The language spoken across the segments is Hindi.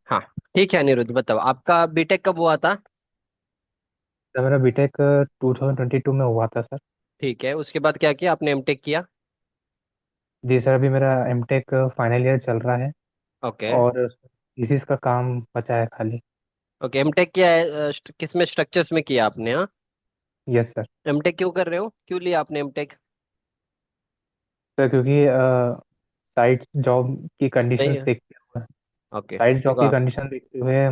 हाँ। ठीक है अनिरुद्ध, बताओ आपका बीटेक कब हुआ था? सर मेरा बीटेक 2022 में हुआ था सर। ठीक है, उसके बाद क्या किया आपने? एमटेक किया? जी सर, अभी मेरा एमटेक फाइनल ईयर चल रहा है। ओके। और इसी का काम बचा है खाली। ओके, एमटेक किया है किस में, स्ट्रक्चर्स में किया आपने? हाँ। Yes sir. एमटेक क्यों कर रहे हो, क्यों लिया आपने एमटेक? सर क्योंकि साइट जॉब की कंडीशंस नहीं। देखते हुए ओके साइट जॉब देखो की आप। कंडीशन देखते हुए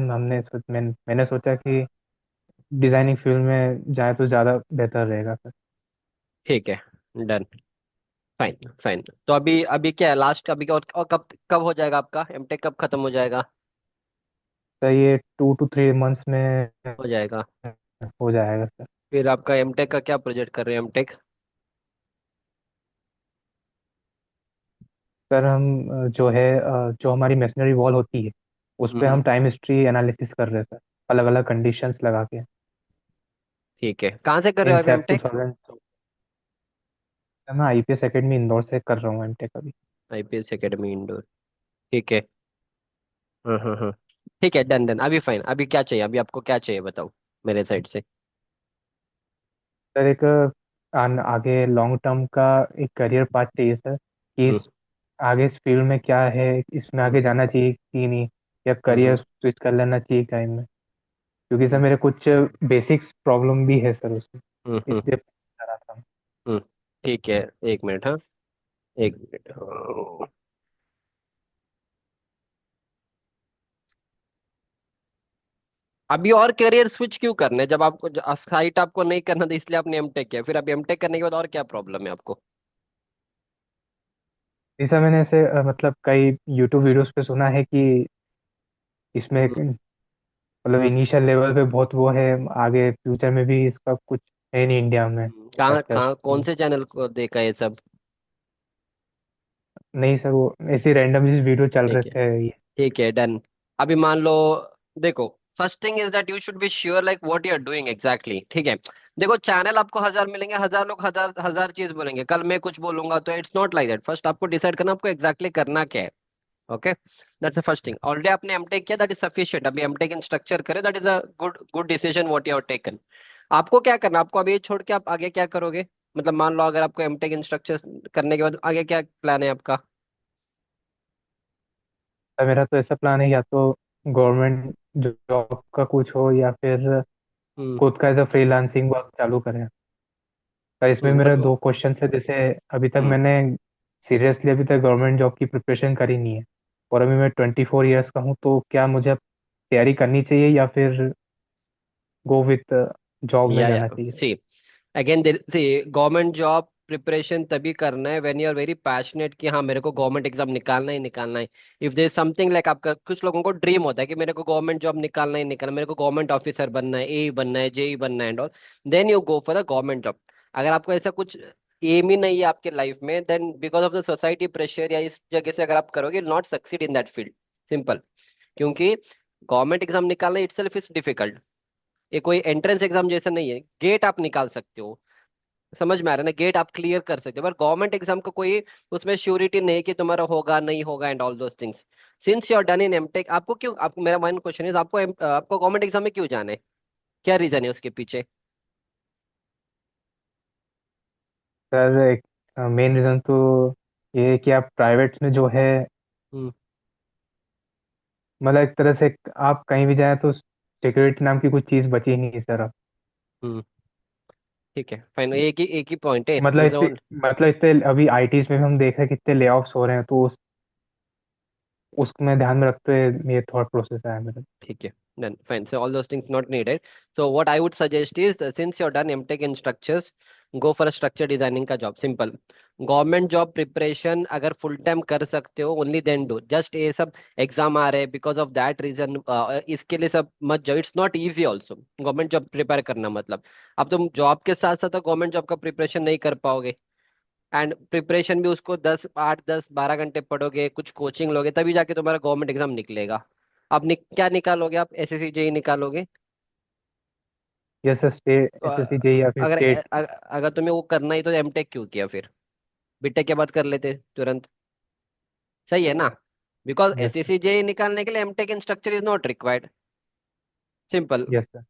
मैंने सोचा कि डिज़ाइनिंग फील्ड में जाए तो ज़्यादा बेहतर रहेगा सर। ठीक है, डन। Fine fine. तो अभी अभी क्या है लास्ट, अभी क्या और कब कब हो जाएगा आपका एमटेक, कब खत्म हो जाएगा? सर ये 2 to 3 मंथ्स में हो जाएगा। हो जाएगा सर। फिर आपका एमटेक का क्या प्रोजेक्ट कर रहे हैं एमटेक? सर हम जो हमारी मेसनरी वॉल होती है उस पे हम्म। हम टाइम हिस्ट्री एनालिसिस कर रहे हैं सर, अलग अलग कंडीशंस लगा के। ठीक है, कहाँ से कर रहे इन हो आप सेप टू एमटेक? थाउजेंड मैं आईपीएस एकेडमी इंदौर से कर रहा हूँ एमटेक अभी। IPS academy indoor. ठीक है। हाँ। ठीक है, डन डन, अभी फाइन। अभी क्या चाहिए, अभी आपको क्या चाहिए बताओ मेरे साइड से। सर एक आगे लॉन्ग टर्म का एक करियर पाथ चाहिए सर, कि हम्म। आगे इस फील्ड में क्या है, इसमें हम्म। आगे जाना चाहिए कि नहीं, या करियर हम्म। स्विच कर लेना चाहिए टाइम में। क्योंकि सर हम्म। मेरे कुछ बेसिक्स प्रॉब्लम भी है सर उसमें, हम्म। इसलिए पूछ रहा था। हम्म। ठीक है, एक मिनट। हाँ, एक मिनट। हाँ। अभी और करियर स्विच क्यों करना है, जब आपको साइट आपको नहीं करना था इसलिए आपने एमटेक किया, फिर अभी एमटेक करने के बाद और क्या प्रॉब्लम है आपको? जी सर, मैंने ऐसे मतलब कई यूट्यूब वीडियोस पे सुना है कि इसमें हम्म। मतलब इनिशियल लेवल पे बहुत वो है, आगे फ्यूचर में भी इसका कुछ है नहीं इंडिया में कहाँ स्ट्रक्चर। कहाँ कौन से चैनल को देखा ये सब? नहीं सर, वो ऐसे रैंडम वीडियो चल रहे ठीक है। थे ये। ठीक है, डन। अभी मान लो, देखो, first thing is that you should be sure like what you are doing exactly. ठीक है। देखो, चैनल आपको हजार मिलेंगे, हजार लोग हजार हजार चीज बोलेंगे, कल मैं कुछ बोलूंगा, तो it's not like that. First आपको डिसाइड करना आपको एग्जैक्टली करना क्या है। Okay, that's the first thing. Already आपने एमटेक किया, दैट इज सफिशिएंट। अभी एमटेक इन स्ट्रक्चर करे, that is a good good decision what you have taken. आपको क्या करना, आपको अभी ये छोड़ के आप आगे क्या करोगे? मतलब मान लो अगर आपको एमटेक इन स्ट्रक्चर करने के बाद आगे क्या प्लान है आपका? तो मेरा तो ऐसा प्लान है, या तो गवर्नमेंट जॉब का कुछ हो, या फिर हम्म। खुद का एज अ फ्रीलांसिंग वर्क चालू करें। पर इसमें मेरे बट। दो क्वेश्चन है, जैसे अभी तक हम्म। मैंने सीरियसली अभी तक गवर्नमेंट जॉब की प्रिपरेशन करी नहीं है, और अभी मैं 24 ईयर्स का हूँ, तो क्या मुझे अब तैयारी करनी चाहिए या फिर गो विथ जॉब में या जाना चाहिए। See, again see, government job preparation तभी करना है when you are very passionate कि हाँ मेरे को गवर्नमेंट एग्जाम निकालना ही निकालना है। इफ देयर समथिंग लाइक, आपका कुछ लोगों को ड्रीम होता है कि मेरे को गवर्नमेंट जॉब निकालना ही निकालना, मेरे को गवर्नमेंट ऑफिसर बनना है, ए बनना है, जेई बनना है and all, then you go for the government job. अगर आपको ऐसा कुछ एम ही नहीं है आपके लाइफ में, then because of the society pressure या इस जगह से अगर आप करोगे, not succeed in that field. Simple. क्योंकि गवर्नमेंट एग्जाम निकालना इटसेल्फ इज डिफिकल्ट। ये कोई एंट्रेंस एग्जाम जैसा नहीं है, गेट आप निकाल सकते हो। समझ में आ रहा है ना, गेट आप क्लियर कर सकते हो, पर गवर्नमेंट एग्जाम का कोई उसमें श्योरिटी नहीं कि तुम्हारा होगा नहीं होगा and all those things. Since you are done in MTech, आपको क्यों, आपको मेरा वन क्वेश्चन इज, आपको गवर्नमेंट एग्जाम में क्यों जाना है? क्या रीजन है उसके पीछे? सर एक मेन रीज़न तो ये है कि आप प्राइवेट में जो है, हम्म। मतलब एक तरह से आप कहीं भी जाएं तो सिक्योरिटी नाम की कुछ चीज़ बची नहीं है सर अब। हम्म। ठीक है, फाइन, एक ही पॉइंट है मतलब दिस इतने ऑल। मतलब इतने अभी आईटीज में भी हम देख रहे हैं कितने ले ऑफ्स हो रहे हैं, तो उसमें ध्यान में रखते हुए ये थॉट प्रोसेस है मेरा। ठीक है, done fine, so all those things not needed. So what I would suggest is since you're done mtech in structures, go for a structure designing का job, simple। Government job preparation अगर फुल टाइम कर सकते हो, ओनली देन डू। जस्ट ये सब एग्जाम आ रहे हैं बिकॉज ऑफ दैट रीजन, इसके लिए सब मत जाओ, it's not easy also government job prepare करना। मतलब अब तुम जॉब के साथ साथ गवर्नमेंट जॉब का प्रिपरेशन नहीं कर पाओगे, एंड प्रिपरेशन भी उसको 10 8 10 12 घंटे पढ़ोगे, कुछ कोचिंग लोगे, तभी जाके तुम्हारा गवर्नमेंट एग्जाम निकलेगा। आप क्या निकालोगे, आप एसएससी जेई निकालोगे? यस सर, तो एसएससी जेई या फिर अगर स्टेट। अगर तुम्हें वो करना ही तो एमटेक क्यों किया फिर? बीटेक के बाद कर लेते तुरंत। सही है ना? Because yes sir. SSC JE निकालने के लिए MTech in structure is not required, simple. Yes sir.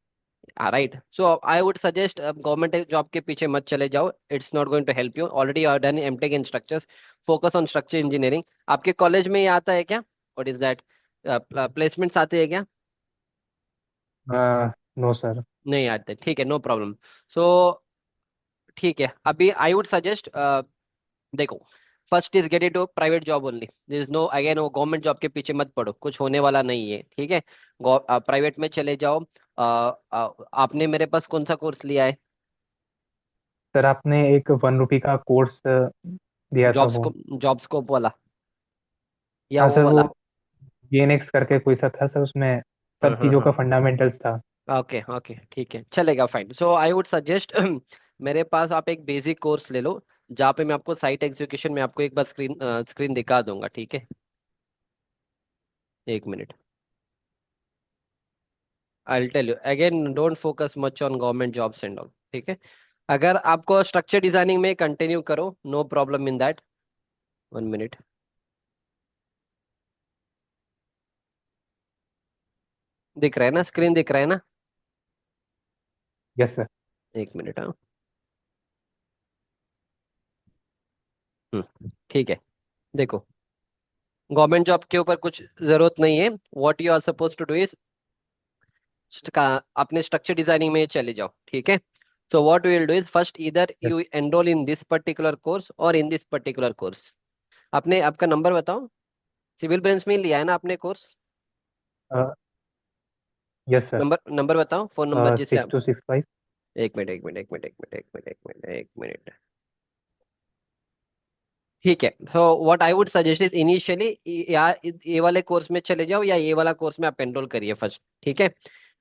Right, so I would suggest government job के पीछे मत चले जाओ, it's not going to help you, already you are done MTech in structures, focus on structure engineering. आपके कॉलेज में ये आता है क्या, व्हाट इज दैट, प्लेसमेंट्स आते हैं क्या? No sir. नहीं आते, ठीक है, नो प्रॉब्लम। सो ठीक है, अभी आई वुड सजेस्ट, देखो, first is get it private job only, this is no again, वो गवर्नमेंट जॉब के पीछे मत पड़ो, कुछ होने वाला नहीं है, ठीक है। प्राइवेट में चले जाओ। आपने मेरे पास कौन सा कोर्स लिया है? सर आपने एक 1 रुपये का कोर्स दिया था जॉब्स वो। को, जॉब स्कोप वाला, या हाँ वो सर, वो वाला? GNX करके कोई सा था सर, उसमें हाँ सब हाँ चीज़ों हाँ, का फंडामेंटल्स था। ओके ओके, ठीक है, चलेगा, fine. So I would suggest मेरे पास आप एक बेसिक कोर्स ले लो, जहाँ पे मैं आपको साइट एग्जीक्यूशन में आपको एक बार स्क्रीन स्क्रीन दिखा दूंगा, ठीक है। एक minute, I tell you again, don't focus much on government jobs and all, ठीक है। अगर आपको स्ट्रक्चर डिजाइनिंग में कंटिन्यू करो, no problem in that. 1 minute, दिख रहा है ना, स्क्रीन दिख रहा है ना? Yes sir. 1 मिनट, हाँ। ठीक है, देखो, गवर्नमेंट जॉब के ऊपर कुछ जरूरत नहीं है, what you are suppose to do is, अपने स्ट्रक्चर डिजाइनिंग में चले जाओ, ठीक है। So what we will do is, first इधर yes. You enroll in this particular course और इन दिस पर्टिकुलर कोर्स। आपने आपका नंबर बताओ, सिविल ब्रांच में ही लिया है ना आपने course? Yes sir. Number number बताओ, फोन नंबर जिससे 6265। एक मिनट, एक मिनट, एक मिनट, एक मिनट, एक मिनट, एक मिनट, एक मिनट, ठीक है। So what I would suggest is initially, या ये वाले कोर्स में चले जाओ, या ये वाला कोर्स में आप एनरोल करिए फर्स्ट, ठीक है।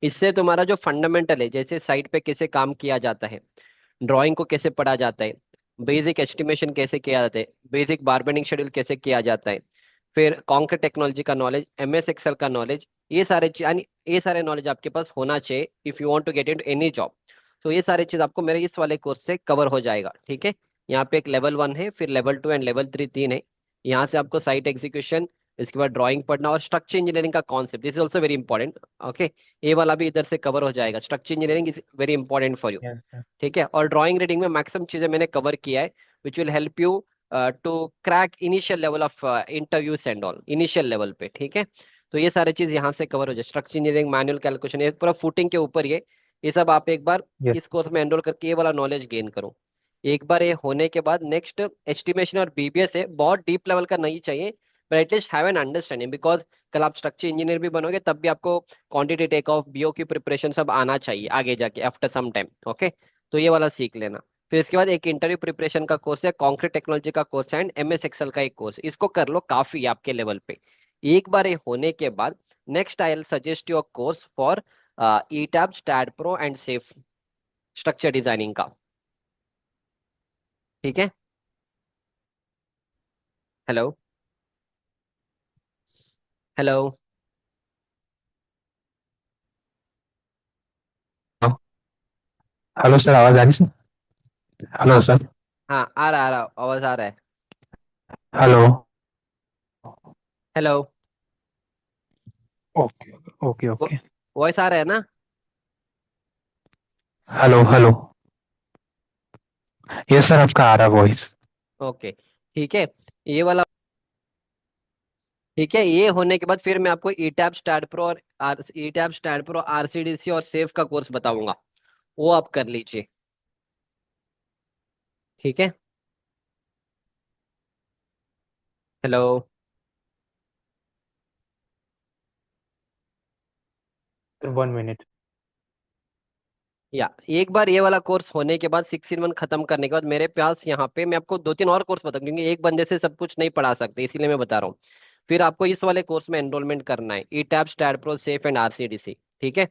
इससे तुम्हारा जो फंडामेंटल है, जैसे साइट पे कैसे काम किया जाता है, ड्राइंग को कैसे पढ़ा जाता है, बेसिक एस्टिमेशन कैसे किया जाता है, बेसिक बारबेंडिंग शेड्यूल कैसे किया जाता है, फिर कॉन्क्रीट टेक्नोलॉजी का नॉलेज, एमएस एक्सेल का नॉलेज, ये सारे यानी ये सारे नॉलेज आपके पास होना चाहिए if you want to get into any job. तो ये सारी चीज आपको मेरे इस वाले कोर्स से कवर हो जाएगा, ठीक है। यहाँ पे एक लेवल 1 है, फिर लेवल 2 एंड लेवल 3 तीन है। यहाँ से आपको साइट एग्जीक्यूशन, इसके बाद ड्राइंग पढ़ना और स्ट्रक्चर इंजीनियरिंग का concept, this is also very important, okay. ये वाला भी इधर से कवर हो जाएगा, structure engineering is very important for you, yes sir. ठीक है। और ड्राइंग रीडिंग में मैक्सिमम चीजें मैंने कवर किया है, which will help you to crack initial level of interviews and all, initial level पे, ठीक है। तो ये सारे चीज यहाँ से कवर हो जाए, स्ट्रक्चर इंजीनियरिंग, मैनुअल कैलकुलेशन, ये पूरा फुटिंग के ऊपर ये सब आप एक बार यस इस कोर्स में एनरोल करके ये वाला नॉलेज गेन करो। एक बार ये होने के बाद नेक्स्ट एस्टिमेशन और बीबीएस है, बहुत डीप लेवल का नहीं चाहिए, but at least have an understanding, because कल आप स्ट्रक्चर इंजीनियर भी बनोगे तब भी आपको क्वांटिटी टेक ऑफ, बीओ की प्रिपरेशन सब आना चाहिए आगे जाके आफ्टर सम टाइम, ओके। तो ये वाला सीख लेना। फिर इसके बाद एक इंटरव्यू प्रिपरेशन का कोर्स है, कॉन्क्रीट टेक्नोलॉजी का कोर्स है, एंड एमएस एक्सेल का एक कोर्स, इसको कर लो, काफी है आपके लेवल पे। एक बार ये होने के बाद next I will suggest you a course for ETABS, STAAD Pro and SAFE, structure designing का, ठीक है। Hello, hello. हेलो सर, आवाज आ रही सर? Hello sir. हाँ, आ रहा, आवाज आ रहा है। Hello. Hello, okay okay okay. Voice आ रहा है ना? Hello hello. यस सर, आपका आ रहा वॉइस। ओके, ठीक है, ये वाला, ठीक है। ये होने के बाद फिर मैं आपको ईटैब, स्टैड प्रो और ईटैब, स्टैड प्रो, आरसीडीसी और सेफ का कोर्स बताऊंगा, वो आप कर लीजिए, ठीक है। हेलो। 1 मिनट। या एक बार ये वाला कोर्स होने के बाद 6 in 1 खत्म करने के बाद मेरे पास यहाँ पे मैं आपको 2 3 और कोर्स बताऊँ, क्योंकि एक बंदे से सब कुछ नहीं पढ़ा सकते, इसीलिए मैं बता रहा हूँ। फिर आपको इस वाले कोर्स में एनरोलमेंट करना है, ETABS, STAAD Pro, SAFE and RCDC, ठीक है।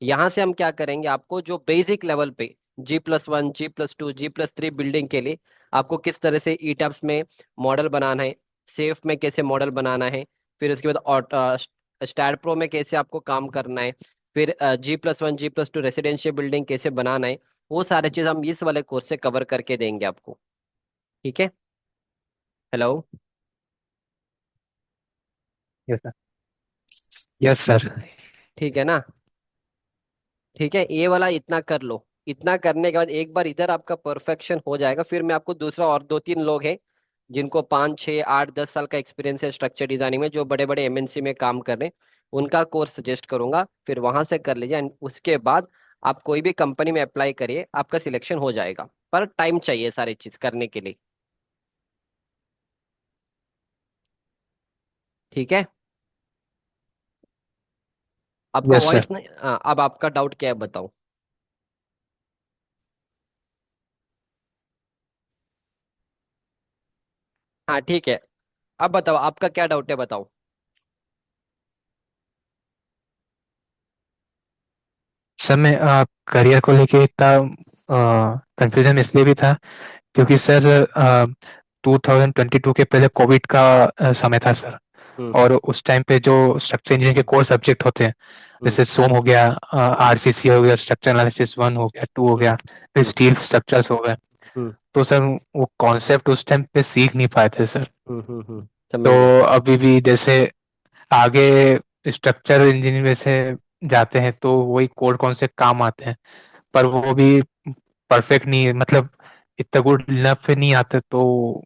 यहाँ से हम क्या करेंगे, आपको जो बेसिक लेवल पे G+1, G+2, G+3 बिल्डिंग के लिए आपको किस तरह से ई टैब्स में मॉडल बनाना है, सेफ में कैसे मॉडल बनाना है, फिर उसके बाद स्टैड प्रो में कैसे आपको काम करना है, फिर G+1, G+2 रेसिडेंशियल बिल्डिंग कैसे बनाना है, वो सारे चीज हम इस वाले कोर्स से कवर करके देंगे आपको, ठीक है। Hello. Yes sir. Yes sir. ठीक है ना? ठीक है, ये वाला इतना कर लो। इतना करने के बाद एक बार इधर आपका परफेक्शन हो जाएगा, फिर मैं आपको दूसरा, और दो तीन लोग हैं जिनको 5 6 8 10 साल का एक्सपीरियंस है स्ट्रक्चर डिजाइनिंग में, जो बड़े बड़े एमएनसी में काम कर रहे हैं, उनका कोर्स सजेस्ट करूंगा, फिर वहां से कर लीजिए। एंड उसके बाद आप कोई भी कंपनी में अप्लाई करिए, आपका सिलेक्शन हो जाएगा। पर टाइम चाहिए सारी चीज करने के लिए। ठीक है? आपका यस सर। वॉइस नहीं, हाँ, अब आपका डाउट क्या है बताओ। हाँ ठीक है, अब बताओ आपका क्या डाउट है, बताओ। सर मैं करियर को लेके इतना कंफ्यूजन इसलिए भी था क्योंकि सर 2022 के पहले कोविड का समय था सर। हम्म। और उस टाइम पे जो स्ट्रक्चर इंजीनियरिंग के कोर सब्जेक्ट होते हैं, हम्म। जैसे सोम हो गया, आरसीसी हो गया, स्ट्रक्चर एनालिसिस वन हो गया, टू हो हम्म। गया, फिर हम्म। स्टील स्ट्रक्चर्स हो गए। हम्म। तो सर वो कॉन्सेप्ट उस टाइम पे सीख नहीं पाए थे सर। तो समझ गया। अभी भी जैसे आगे स्ट्रक्चर इंजीनियरिंग में से जाते हैं तो वही कोड कॉन्सेप्ट काम आते हैं, पर वो भी परफेक्ट नहीं है, मतलब इतना गुड इनफ नहीं आते। तो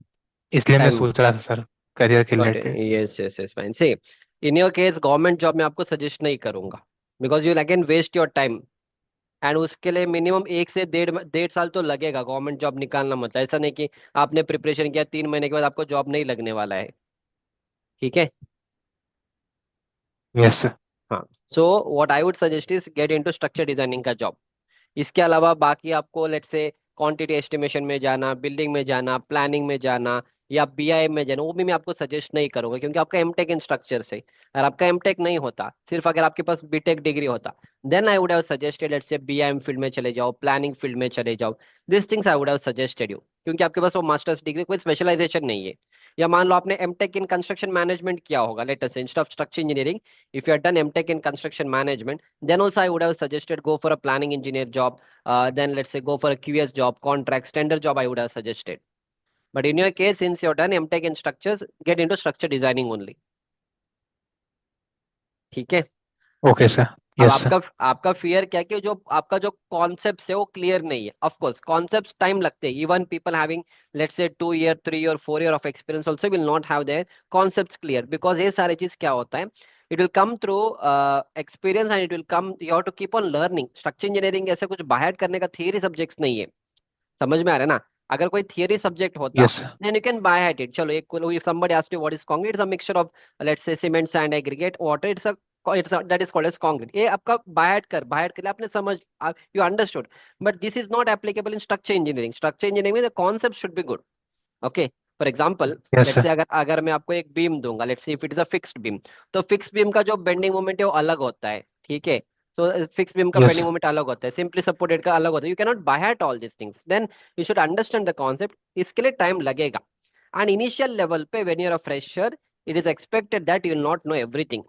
इसलिए मैं टाइम। सोच रहा था सर करियर के got related. Yes yes yes fine. See, in your case government job मैं आपको सजेस्ट नहीं करूंगा, because you again waste your time. And उसके लिए मिनिमम 1 से 1.5 साल तो लगेगा गवर्नमेंट जॉब निकालना। मतलब ऐसा नहीं कि आपने प्रिपरेशन किया 3 महीने के बाद आपको जॉब नहीं लगने वाला है। ठीक है? Yes sir. हाँ। So what I would suggest is get into structure designing का जॉब। इसके अलावा बाकी आपको लेट्स से क्वांटिटी एस्टिमेशन में जाना, बिल्डिंग में जाना, प्लानिंग में जाना, या बीआई में जाना, वो भी मैं आपको सजेस्ट नहीं करूंगा, क्योंकि आपका एमटेक इन स्ट्रक्चर से, अगर आपका एमटेक नहीं होता, सिर्फ अगर आपके पास बीटेक डिग्री होता, then I would have suggested let's say BIM field में चले जाओ, प्लानिंग फील्ड में चले जाओ। This things I would have suggested you, क्योंकि आपके पास वो मास्टर्स डिग्री, कोई स्पेशलाइजेशन नहीं है। या मान लो आपने एमटेक इन कंस्ट्रक्शन मैनेजमेंट किया होगा, let's say instead of structure engineering, if you had done MTech in construction management, then also I would have suggested go for a planning engineer job. Then let's say go for a QS job, contract, standard job I would have suggested. But in your case, since you've done MTech in structures, get into structure designing only. ठीक है? Okay sir. अब यस सर। आपका आपका फियर क्या है कि जो आपका जो कॉन्सेप्ट है वो क्लियर नहीं है। ऑफ कोर्स कॉन्सेप्ट टाइम लगते हैं, even people having let's say 2 year 3 year 4 year of experience also will not have there concepts clear, because ये सारी चीज क्या होता है, it will come through experience, and it will come, you have to keep on learning. Structure engineering ऐसे कुछ बाहर करने का थियरी सब्जेक्ट्स नहीं है। समझ में आ रहा है ना? अगर कोई थियरी सब्जेक्ट होता, yes sir. then you can buy at it। चलो एक, if somebody asks you what is concrete, it's a mixture of let's say cement, sand, aggregate, water, that is called as concrete। ये आपका बाय कर लिया आपने, समझ, you understood। but this is not applicable in structure engineering। structure engineering में the concept should be good। Okay? For example, yes let's sir. से अगर अगर मैं आपको एक बीम दूंगा, let's say if it is a fixed beam, तो फिक्स बीम का जो बेंडिंग मोमेंट है वो अलग होता है। ठीक है? सो फिक्स बीम का यस बेंडिंग मोमेंट अलग होता है, सिंपली सपोर्टेड का अलग होता है। You can not by heart all this things, then you should understand the concept. इसके लिए टाइम लगेगा। एंड इनिशियल लेवल पे when you are a fresher, it is expected that you will not know everything.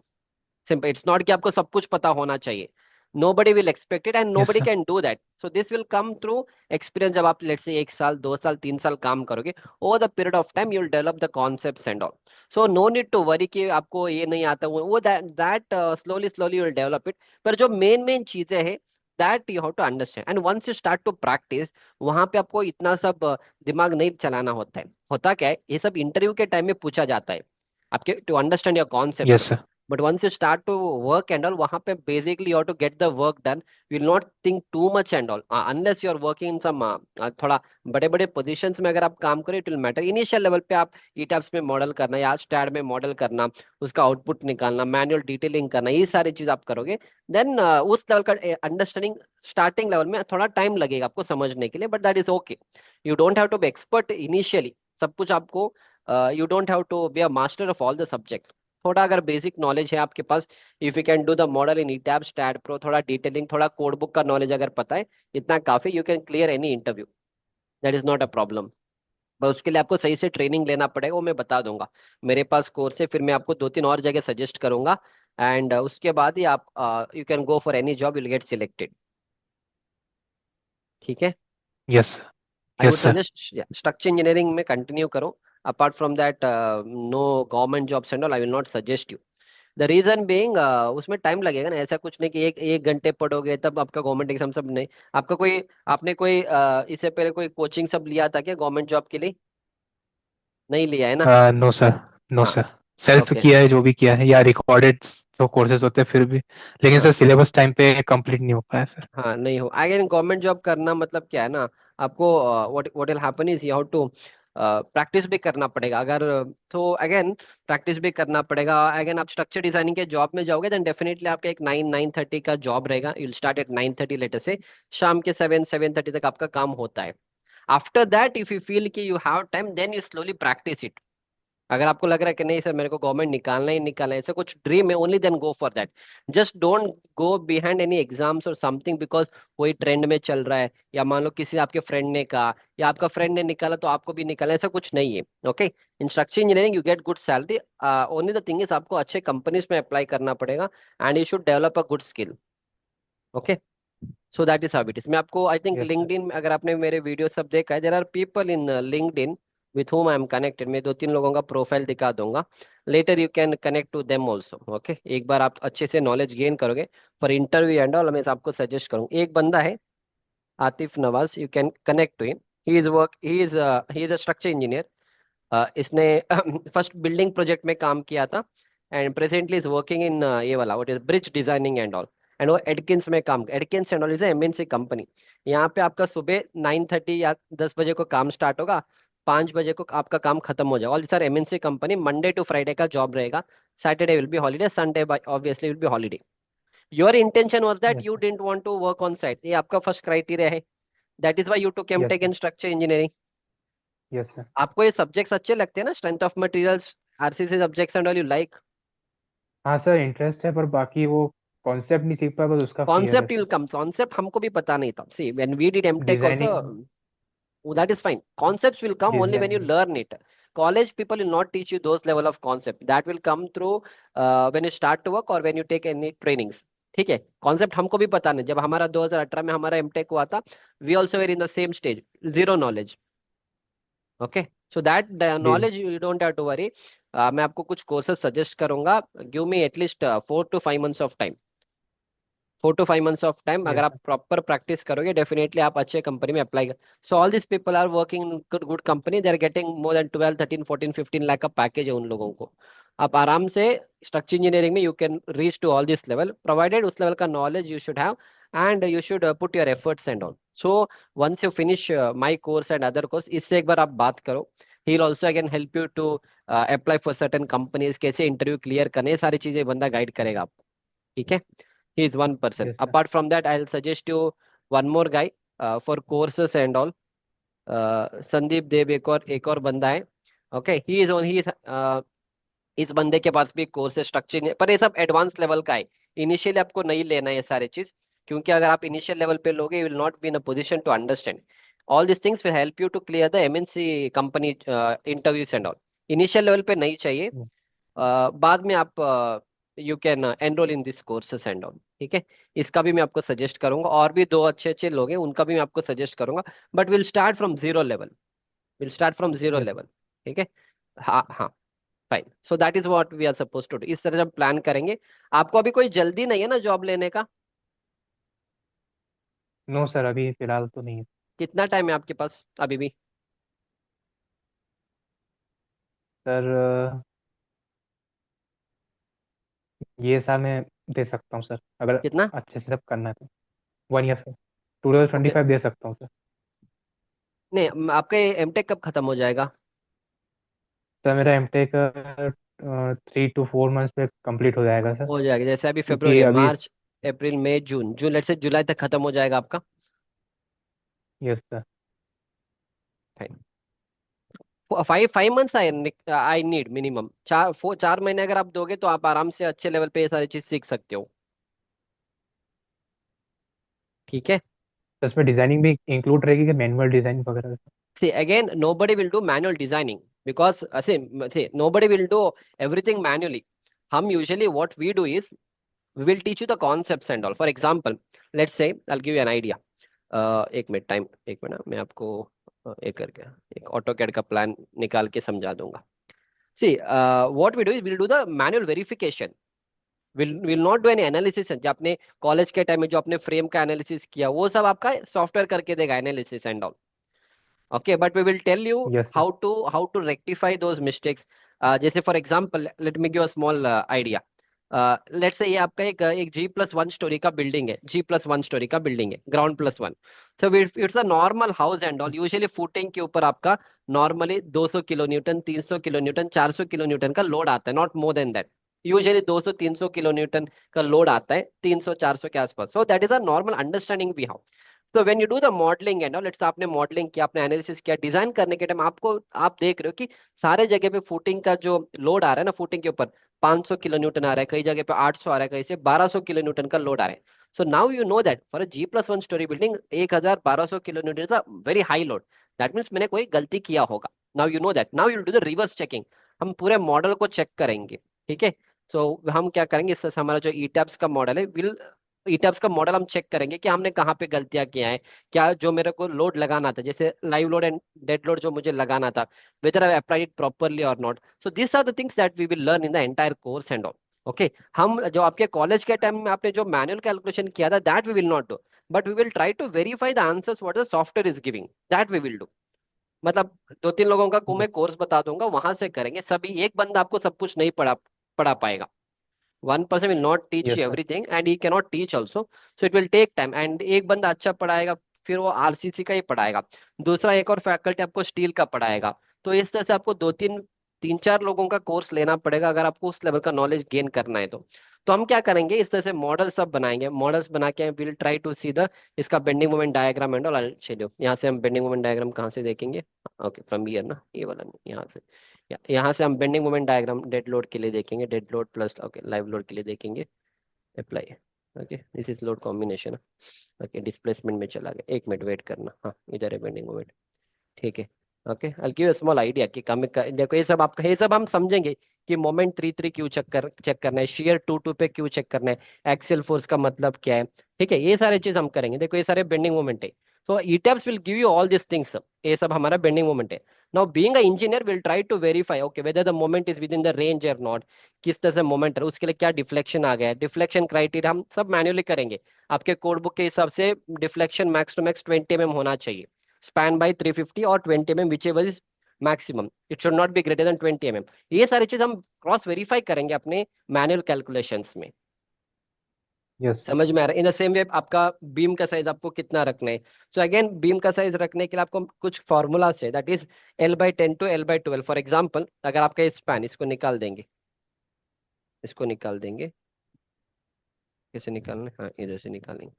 Simple, it's not कि आपको सब कुछ पता होना चाहिए। nobody will expect it and yes nobody sir. can do that। so this will come through experience। जब आप लेट्स से 1 साल 2 साल 3 साल काम करोगे, over the period of time you will develop the concepts and all। so no need to worry कि आपको ये नहीं आता, वो that slowly slowly you will develop it। पर जो मेन चीजें हैं, that you have to understand, and once you start to practice, वहां पे आपको इतना सब दिमाग नहीं चलाना होता है। होता क्या है, ये सब इंटरव्यू के टाइम में पूछा जाता है आपके, to understand your concept. Yes sir. But once you start to work and all, वहां पे basically you have to get the work done. You will not think too much and all, unless you are working in some थोड़ा बड़े बड़े पोजीशंस में अगर आप काम करें, it will matter. Initial level पे आप ईटैप्स में मॉडल करना या स्टैड में मॉडल करना, उसका आउटपुट निकालना, मैनुअल डिटेलिंग करना, ये सारी चीज आप करोगे, देन उस लेवल का अंडरस्टैंडिंग स्टार्टिंग लेवल में थोड़ा टाइम लगेगा आपको समझने के लिए, but that is okay. You don't have to be expert initially, सब कुछ आपको, you don't have to be a master of all the subjects. थोड़ा अगर बेसिक नॉलेज है आपके पास, if you can do the model in ETABS STAAD Pro, थोड़ा डिटेलिंग, थोड़ा कोड बुक का नॉलेज अगर पता है, इतना काफी, you can clear any interview. That is not a problem. बस उसके लिए आपको सही से ट्रेनिंग लेना पड़ेगा, वो मैं बता दूंगा। मेरे पास कोर्स है, फिर मैं आपको 2 3 और जगह सजेस्ट करूंगा। एंड उसके बाद ही आप, you can go for any job, will get selected. ठीक है? Yes. I yes would sir. Suggest structure engineering में कंटिन्यू करो। Apart from that, no government jobs and all, I will not suggest you. The reason being उसमें टाइम लगेगा ना, ऐसा कुछ नहीं कि एक एक घंटे पढ़ोगे तब आपका गवर्नमेंट एग्जाम सब नहीं। आपका कोई, आपने कोई इससे पहले कोई कोचिंग सब लिया था क्या गवर्नमेंट जॉब के लिए? नहीं लिया है ना? नो सर, नो हाँ। सर। Self okay. किया है जो भी किया है, या रिकॉर्डेड जो कोर्सेज होते हैं फिर भी, लेकिन हाँ सर सिलेबस टाइम पे कंप्लीट नहीं हो पाया सर। हाँ, नहीं हो अगेन गवर्नमेंट जॉब करना मतलब क्या है ना, आपको what what will happen is you have to practice भी करना पड़ेगा। अगर तो अगेन प्रैक्टिस भी करना पड़ेगा। अगेन आप स्ट्रक्चर डिजाइनिंग के जॉब में जाओगे देन डेफिनेटली आपका एक 9-9:30 का जॉब रहेगा। You will start at 9:30 later से, शाम के 7-7:30 तक आपका काम होता है। After that if you feel कि you have time then you slowly practice it. अगर आपको लग रहा है कि नहीं सर मेरे को गवर्नमेंट निकालना ही निकालना है, ऐसा कुछ ड्रीम है, only then go for that. Just don't go behind any exams और समथिंग बिकॉज कोई ट्रेंड में चल रहा है, या मान लो किसी आपके फ्रेंड ने कहा, या आपका फ्रेंड ने निकाला तो आपको भी निकाला, ऐसा कुछ नहीं है। Okay, in structure engineering you get good salary. Only the thing is आपको अच्छे कंपनीज में अप्लाई करना पड़ेगा and you should develop a good skill. Okay, so that is how it is. मैं आपको I think yes sir. LinkedIn, अगर आपने मेरे वीडियो सब देखा है, there are people in LinkedIn with whom I am connected. मैं 2-3 लोगों का प्रोफाइल दिखा दूंगा, later you can connect to them also. Okay, एक बार आप अच्छे से नॉलेज गेन करोगे फॉर इंटरव्यू एंड ऑल, मैं आपको सजेस्ट करूंगा। एक बंदा है Atif Nawaz, you can connect to him. He is a structure engineer. इसने फर्स्ट बिल्डिंग प्रोजेक्ट में काम किया था and presently is working in ये वाला what is bridge designing and all. And वो एडकिंस में काम, Atkins and all is MNC company. यहाँ पे आपका सुबह 9:30 या 10 बजे को काम स्टार्ट होगा, 5 बजे को आपका काम खत्म हो जाएगा। All sir MNC company, Monday to Friday का जॉब रहेगा। Saturday will be holiday, Sunday obviously will be holiday. Your intention was that yes you sir. Didn't want to work on site, ये आपका फर्स्ट क्राइटेरिया है। That is why you took yes MTech sir. In structure engineering. Yes sir. आपको ये सब्जेक्ट्स अच्छे लगते हैं ना, strength of materials, RCC subjects and all, you like? हाँ सर, इंटरेस्ट है, पर बाकी वो कॉन्सेप्ट नहीं सीख पाया, बस उसका फियर है concept will sir. Come, concept हमको भी पता नहीं था। See when we did MTech also, designing. that is fine. Concepts will come only when you designing. learn it. College people will not teach you those level of concept. That will come through when you start to work or when you take any trainings. ठीक है, कॉन्सेप्ट हमको भी पता नहीं। जब हमारा 2018 में हमारा एमटेक हुआ था, we also were in the same stage, zero knowledge. Okay, so that this knowledge you don't have to worry. मैं आपको कुछ कोर्सेज सजेस्ट करूंगा, give me at least 4 to 5 months of time. 4 to 5 months of time अगर यस आप सर। प्रॉपर प्रैक्टिस करोगे डेफिनेटली आप अच्छे कंपनी में अप्लाई कर। So all this people are working in good good company, they are getting more than 12, 13, 14, 15 lakh का पैकेज है उन लोगों को। आप आराम से स्ट्रक्चर इंजीनियरिंग में you can reach to all this level, provided उस लेवल का knowledge you should have and you should put your efforts and all. So once you finish my course and other course, इससे एक बार आप बात करो। He will also again help you to apply for certain companies, कैसे इंटरव्यू क्लियर करने, ये सारी चीजें बंदा गाइड करेगा आपको। ठीक है, he is one person. Yes sir. Apart from that, I'll suggest you one more guy for courses and all. Sandeep Dev, एक और बंदा है। ओके, ही इज इस बंदे के पास भी कोर्स है स्ट्रक्चर, पर ये सब एडवांस लेवल का है। इनिशियली आपको नहीं लेना है ये सारी चीज, क्योंकि अगर आप इनिशियल लेवल पे लोगे you will not be in a position to understand. All this things will help you to clear the MNC company interviews and all. Initial level पे नहीं चाहिए। बाद में आप you can enroll in this courses and all. ठीक है, इसका भी मैं आपको सजेस्ट करूंगा, और भी दो अच्छे अच्छे लोग हैं उनका भी मैं आपको सजेस्ट करूंगा। But will start from zero level, will start from zero yes. Level. ठीक है, हाँ हाँ, fine. So that is what we are suppose to do, इस तरह जब प्लान करेंगे। आपको अभी कोई जल्दी नहीं है ना जॉब लेने का? नो सर, अभी फिलहाल तो नहीं है। कितना टाइम है आपके पास अभी भी? सर ये साल मैं दे सकता हूँ सर, अगर कितना? अच्छे से सब करना है तो। 1 ईयर सर। 2025 दे सकता हूँ सर। नहीं, आपका एमटेक कब खत्म हो जाएगा? सर मेरा एमटेक 3 to 4 मंथ्स में कंप्लीट हो जाएगा सर। हो जाएगा, जैसे अभी फेब्रुवरी क्योंकि है, अभी। मार्च अप्रैल मई जून, जून लेट से जुलाई तक खत्म हो जाएगा आपका। Yes sir. 5 5 months I need minimum, 4 महीने अगर आप दोगे तो आप आराम से अच्छे लेवल पे ये सारी चीज सीख सकते हो। ठीक है, तो इसमें डिजाइनिंग भी इंक्लूड रहेगी कि मैनुअल डिजाइनिंग वगैरह? see again nobody will do manual designing because see nobody will do everything manually. हम usually what we do is we will teach you the concepts and all. For example, let's say I'll give you an idea. एक मिनट टाइम, एक मिनट, मैं आपको एक करके एक ऑटोकैड का प्लान निकाल के समझा दूंगा। See, what we do is we'll do the manual verification. Will not do any analysis. जो आपने कॉलेज के टाइम में जो आपने फ्रेम का एनालिसिस किया वो सब आपका सॉफ्टवेयर करके देगा, analysis and all. Okay, but we will tell you yes sir. how to rectify those mistakes. जैसे for example let me give a small idea. Let's say ये आपका एक G+1 स्टोरी का बिल्डिंग है, G+1 स्टोरी का बिल्डिंग है, ground plus one. So it's a normal house and all. Usually footing के ऊपर आपका normally 200 kilo newton, 300 kilo newton, 400 kilo newton का लोड आता है, not more than that. Usually 200 300 kilo newton का लोड आता है, 300 400 के आसपास। So that is a normal understanding we have. तो when you do the modelling and all, let's आपने मॉडलिंग किया, आपने एनालिसिस किया, डिजाइन करने के टाइम आपको आप देख रहे हो कि सारे जगह पे फुटिंग का जो लोड आ रहा है ना, फुटिंग के ऊपर 500 किलो न्यूटन आ रहा है, कई जगह पे 800 आ रहा है, कहीं से 1200 किलो न्यूटन का लोड आ रहा है। So now you know that for a G+1 story building 1200 kilo Newton is a very high load. That means मैंने कोई गलती किया होगा। Now you know that, now you do the reverse checking. हम पूरे मॉडल को चेक करेंगे, ठीक है। सो हम क्या करेंगे, इससे हमारा जो ईटैप्स का मॉडल है, विल ईटैप्स का मॉडल हम चेक करेंगे कि हमने कहाँ पे गलतियां किया है। क्या जो मेरे को लोड लगाना था, जैसे live load and dead load जो मुझे लगाना था, whether I applied it properly or not. So these are the things that we will learn in the entire course and all. Okay, हम जो आपके कॉलेज के टाइम में आपने जो मैनुअल कैलकुलेशन किया था, that we will not do, but we will try to verify the answers what the software is giving, that we will do। मतलब दो तीन लोगों का को मैं कोर्स बता दूंगा, वहां से करेंगे सभी। एक बंदा आपको सब कुछ नहीं पढ़ा पढ़ा पाएगा। One person will not teach yes you sir. Everything and he cannot teach also. So it will take time. एंड एक बंदा अच्छा पढ़ाएगा, फिर वो आरसीसी का ही पढ़ाएगा, दूसरा एक और फैकल्टी आपको स्टील का पढ़ाएगा। तो इस तरह से आपको दो तीन तीन चार लोगों का कोर्स लेना पड़ेगा अगर आपको उस लेवल का नॉलेज गेन करना है तो हम क्या करेंगे, इस तरह से मॉडल सब बनाएंगे। मॉडल्स बना के will try to see the इसका bending moment diagram and all. चलिए यहाँ से हम बेंडिंग मोमेंट डायग्राम कहाँ से देखेंगे, ओके फ्रॉम हियर ना, ये वाला नहीं, यहाँ से। यहाँ से हम bending moment diagram dead load के लिए देखेंगे, dead load plus okay live load के लिए देखेंगे। Apply. Okay, this is load combination. Okay, displacement में चला गया, एक मिनट वेट करना। हाँ, इधर है बेंडिंग मोमेंट, ठीक है। Okay, I give small idea कि देखो ये सब आपका, ये सब हम समझेंगे कि मोमेंट 3 3 क्यों चेक करना है, शेयर 2 2 पे क्यों चेक करना है, एक्सियल फोर्स का मतलब क्या है, ठीक है। ये सारे चीज हम करेंगे। देखो ये सारे बेंडिंग मोमेंट है। तो ETABS will give you all this things, ये सब हमारा बेंडिंग मोमेंट है। Now being a engineer will try to verify okay whether the moment is within the range और नॉट। किस तरह से मोमेंट है, उसके लिए क्या डिफ्लेक्शन आ गया है, डिफ्लेक्शन क्राइटेरिया हम सब मैन्युअली करेंगे। आपके कोड बुक के हिसाब से deflection max to max 20 mm होना चाहिए। स्पैन बाई 350 और 20 mm which ever is maximum, it should not be greater than 20 mm। ये सारी चीज हम क्रॉस वेरीफाई करेंगे अपने मैनुअल कैलकुलेशंस में। Yes sir. समझ में आ रहा है। इन द सेम वे आपका बीम का साइज आपको कितना रखना है। सो अगेन बीम का साइज रखने के लिए आपको कुछ फॉर्मूलाज है, that is L/10 to L/12। For example अगर आपका स्पैन, इसको निकाल देंगे, इसको निकाल देंगे। कैसे निकालना है, हाँ इधर से निकालेंगे।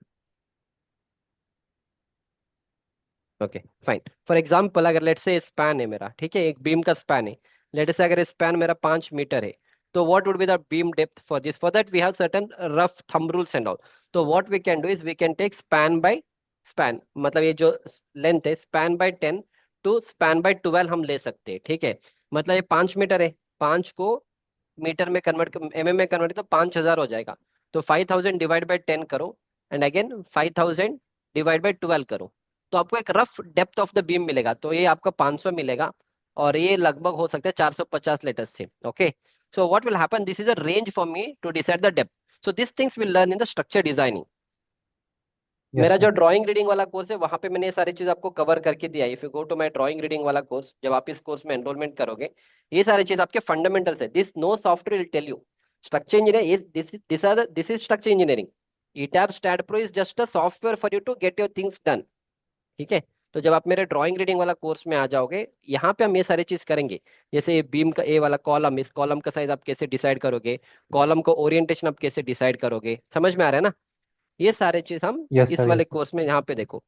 Okay fine. फॉर एग्जाम्पल अगर लेट से स्पैन है मेरा, ठीक है, एक बीम का स्पैन है। लेट से अगर स्पैन मेरा 5 मीटर है, तो what would be the beam depth for this, for that we have certain rough thumb rules and all. तो what we can do is we can take span by span, मतलब ये जो लेंथ है span by 10 to span by 12 हम ले सकते हैं, ठीक है। मतलब ये 5 मीटर है, 5 को मीटर में कन्वर्ट, mm में कन्वर्ट तो 5,000 हो जाएगा। तो 5,000 डिवाइड बाई 10 करो, एंड अगेन 5,000 डिवाइड बाई 12 करो, तो आपको एक rough depth of the beam मिलेगा। तो ये आपका 500 मिलेगा, और ये लगभग हो सकता है 450 लीटर से। Okay, so what will happen, this is a range for me to decide the depth. So this things will learn in the structure designing. Yes मेरा सर। जो ड्राइंग रीडिंग वाला कोर्स है वहां पे मैंने ये सारी चीज आपको कवर करके दिया है। If you go to my drawing reading वाला कोर्स, जब आप इस कोर्स में एनरोलमेंट करोगे, ये सारी चीज आपके फंडामेंटल्स है। This no software will tell you. Structure engineer this is structure engineering. ETABS STAAD Pro is just a software for you to get your things done, ठीक है। तो जब आप मेरे ड्राइंग रीडिंग वाला कोर्स में आ जाओगे, यहाँ पे हम ये सारी चीज करेंगे। जैसे ये बीम का ए वाला कॉलम, इस कॉलम का साइज आप कैसे डिसाइड करोगे, कॉलम को ओरिएंटेशन आप कैसे डिसाइड करोगे, समझ में आ रहा है ना। ये सारे चीज हम यस इस सर। वाले यस सर। कोर्स में, यहाँ पे देखो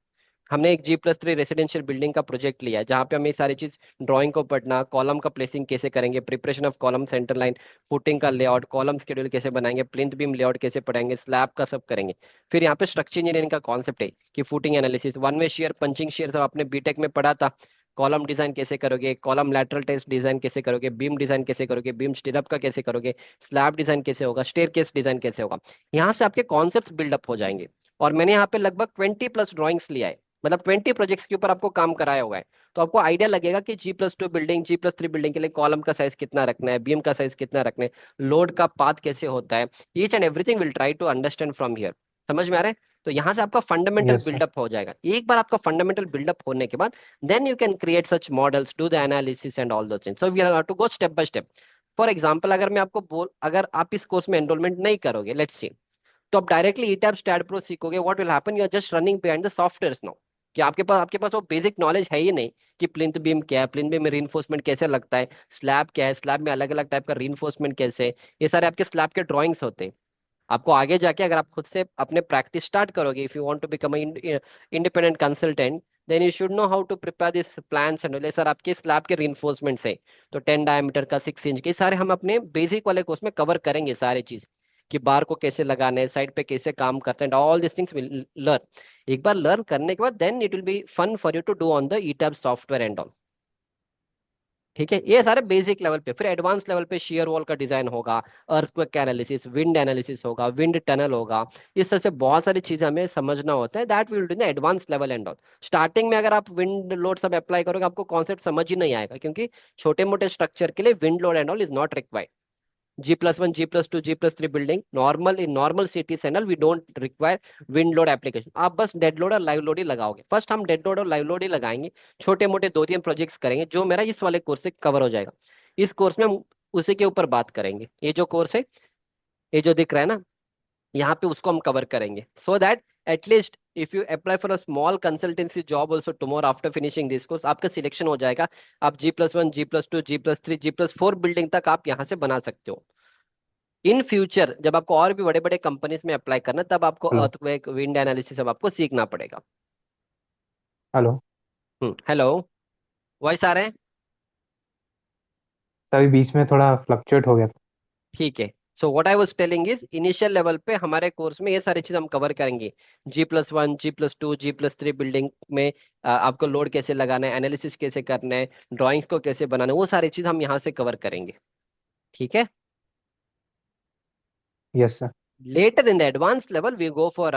हमने एक G+3 रेसिडेंशियल बिल्डिंग का प्रोजेक्ट लिया है, जहाँ पे हम ये सारी चीज ड्राइंग को पढ़ना, कॉलम का प्लेसिंग कैसे करेंगे, preparation of column centre line, footing का लेआउट, कॉलम शेड्यूल कैसे बनाएंगे, प्लिंथ बीम लेआउट कैसे पढ़ाएंगे, स्लैब का सब करेंगे। फिर यहाँ पे स्ट्रक्चर इंजीनियरिंग का कॉन्सेप्ट है कि footing analysis, one way share, punching share सब आपने बीटेक में पढ़ा था। कॉलम डिजाइन कैसे करोगे, कॉलम लैटरल टेस्ट डिजाइन कैसे करोगे, बीम डिजाइन कैसे करोगे, बीम स्टिरअप का कैसे करोगे, स्लैब डिजाइन कैसे होगा, स्टेयर केस डिजाइन कैसे होगा। यहाँ से आपके कॉन्सेप्ट बिल्डअप हो जाएंगे। और मैंने यहाँ पे लगभग 20+ ड्राइंग्स लिया है। मतलब 20 प्रोजेक्ट्स के ऊपर आपको काम कराया हुआ है। तो आपको आइडिया लगेगा कि G+2 बिल्डिंग, G+3 बिल्डिंग के लिए कॉलम का साइज कितना रखना है, बीम का साइज कितना रखना है, लोड का पाथ कैसे होता है। Each and everything will try to understand from here. समझ में आ रहा है? तो यहाँ से आपका फंडामेंटल यस सर। बिल्डअप हो जाएगा। एक बार आपका फंडामेंटल बिल्डअप होने के बाद then you can create such models, do the analysis and all दो things. So we have to go step by step. For example, अगर मैं आपको बोल, अगर आप इस कोर्स में एनरोलमेंट नहीं करोगे, लेट्स सी, तो आप डायरेक्टली ईटैब स्टैट प्रो सीखोगे, what will happen, you are just running behind the software now. कि आपके पास वो बेसिक नॉलेज है ही नहीं कि प्लिंथ बीम क्या है, प्लिंथ बीम में रीइंफोर्समेंट कैसे लगता है, स्लैब क्या है, स्लैब में अलग अलग टाइप का रीइंफोर्समेंट कैसे है। ये सारे आपके स्लैब के ड्राइंग्स होते हैं। आपको आगे जाके अगर आप खुद से अपने प्रैक्टिस स्टार्ट करोगे, if you want to become independent consultant, then you should know how to prepare this plans and sir आपके स्लैब के रीइंफोर्समेंट से। तो 10 डायमीटर का, 6 इंच के, सारे हम अपने बेसिक वाले कोर्स में कवर करेंगे सारी चीज। कि बार को कैसे लगाना है, साइड पे कैसे काम करते हैं, all this things will learn. एक बार लर्न करने के बाद then it will be fun for you to do on the ETABS software and all. ठीक है, ये सारे बेसिक लेवल पे। फिर एडवांस लेवल पे शेयर वॉल का डिजाइन होगा, अर्थक्वेक एनालिसिस, विंड एनालिसिस होगा, विंड टनल होगा। इस तरह से बहुत सारी चीजें हमें समझना होता है, that will do the advance level and all. Starting में अगर आप विंड लोड सब अप्लाई करोगे, आपको कॉन्सेप्ट समझ ही नहीं आएगा, क्योंकि छोटे मोटे स्ट्रक्चर के लिए wind load and all is not required. G+1, G+2, G+3 building normal, in normal city channel we don't require wind load application. आप बस डेड लोड और लाइव लोड ही लगाओगे। फर्स्ट हम डेड लोड और लाइव लोड ही लगाएंगे, छोटे मोटे 2-3 प्रोजेक्ट्स करेंगे, जो मेरा इस वाले कोर्स से कवर हो जाएगा। इस कोर्स में हम उसी के ऊपर बात करेंगे। ये जो कोर्स है, ये जो दिख रहा है ना, यहाँ पे उसको हम कवर करेंगे, so that at least if you apply for a small consultancy job also tomorrow after finishing this course, आपका सिलेक्शन हो जाएगा। आप G+1, G+2, G+3, G+4 building तक आप यहाँ से बना सकते हो। इन फ्यूचर जब आपको और भी बड़े बड़े कंपनीज में अप्लाई करना, तब आपको हेलो। अर्थक्वेक, विंड एनालिसिस सब आपको सीखना पड़ेगा। हेलो। हेलो, वॉइस आ रहे हैं? तभी बीच में थोड़ा फ्लक्चुएट हो गया था। ठीक है। So what I was telling is, initial level पे हमारे कोर्स में ये सारी चीज हम कवर करेंगे। G+1, G+2, G+3 बिल्डिंग में आपको लोड कैसे लगाना है, एनालिसिस कैसे करना है, ड्राइंग्स को कैसे बनाना है, वो सारी चीज हम यहाँ से कवर करेंगे। ठीक है। Yes sir. Later in the advance level we go for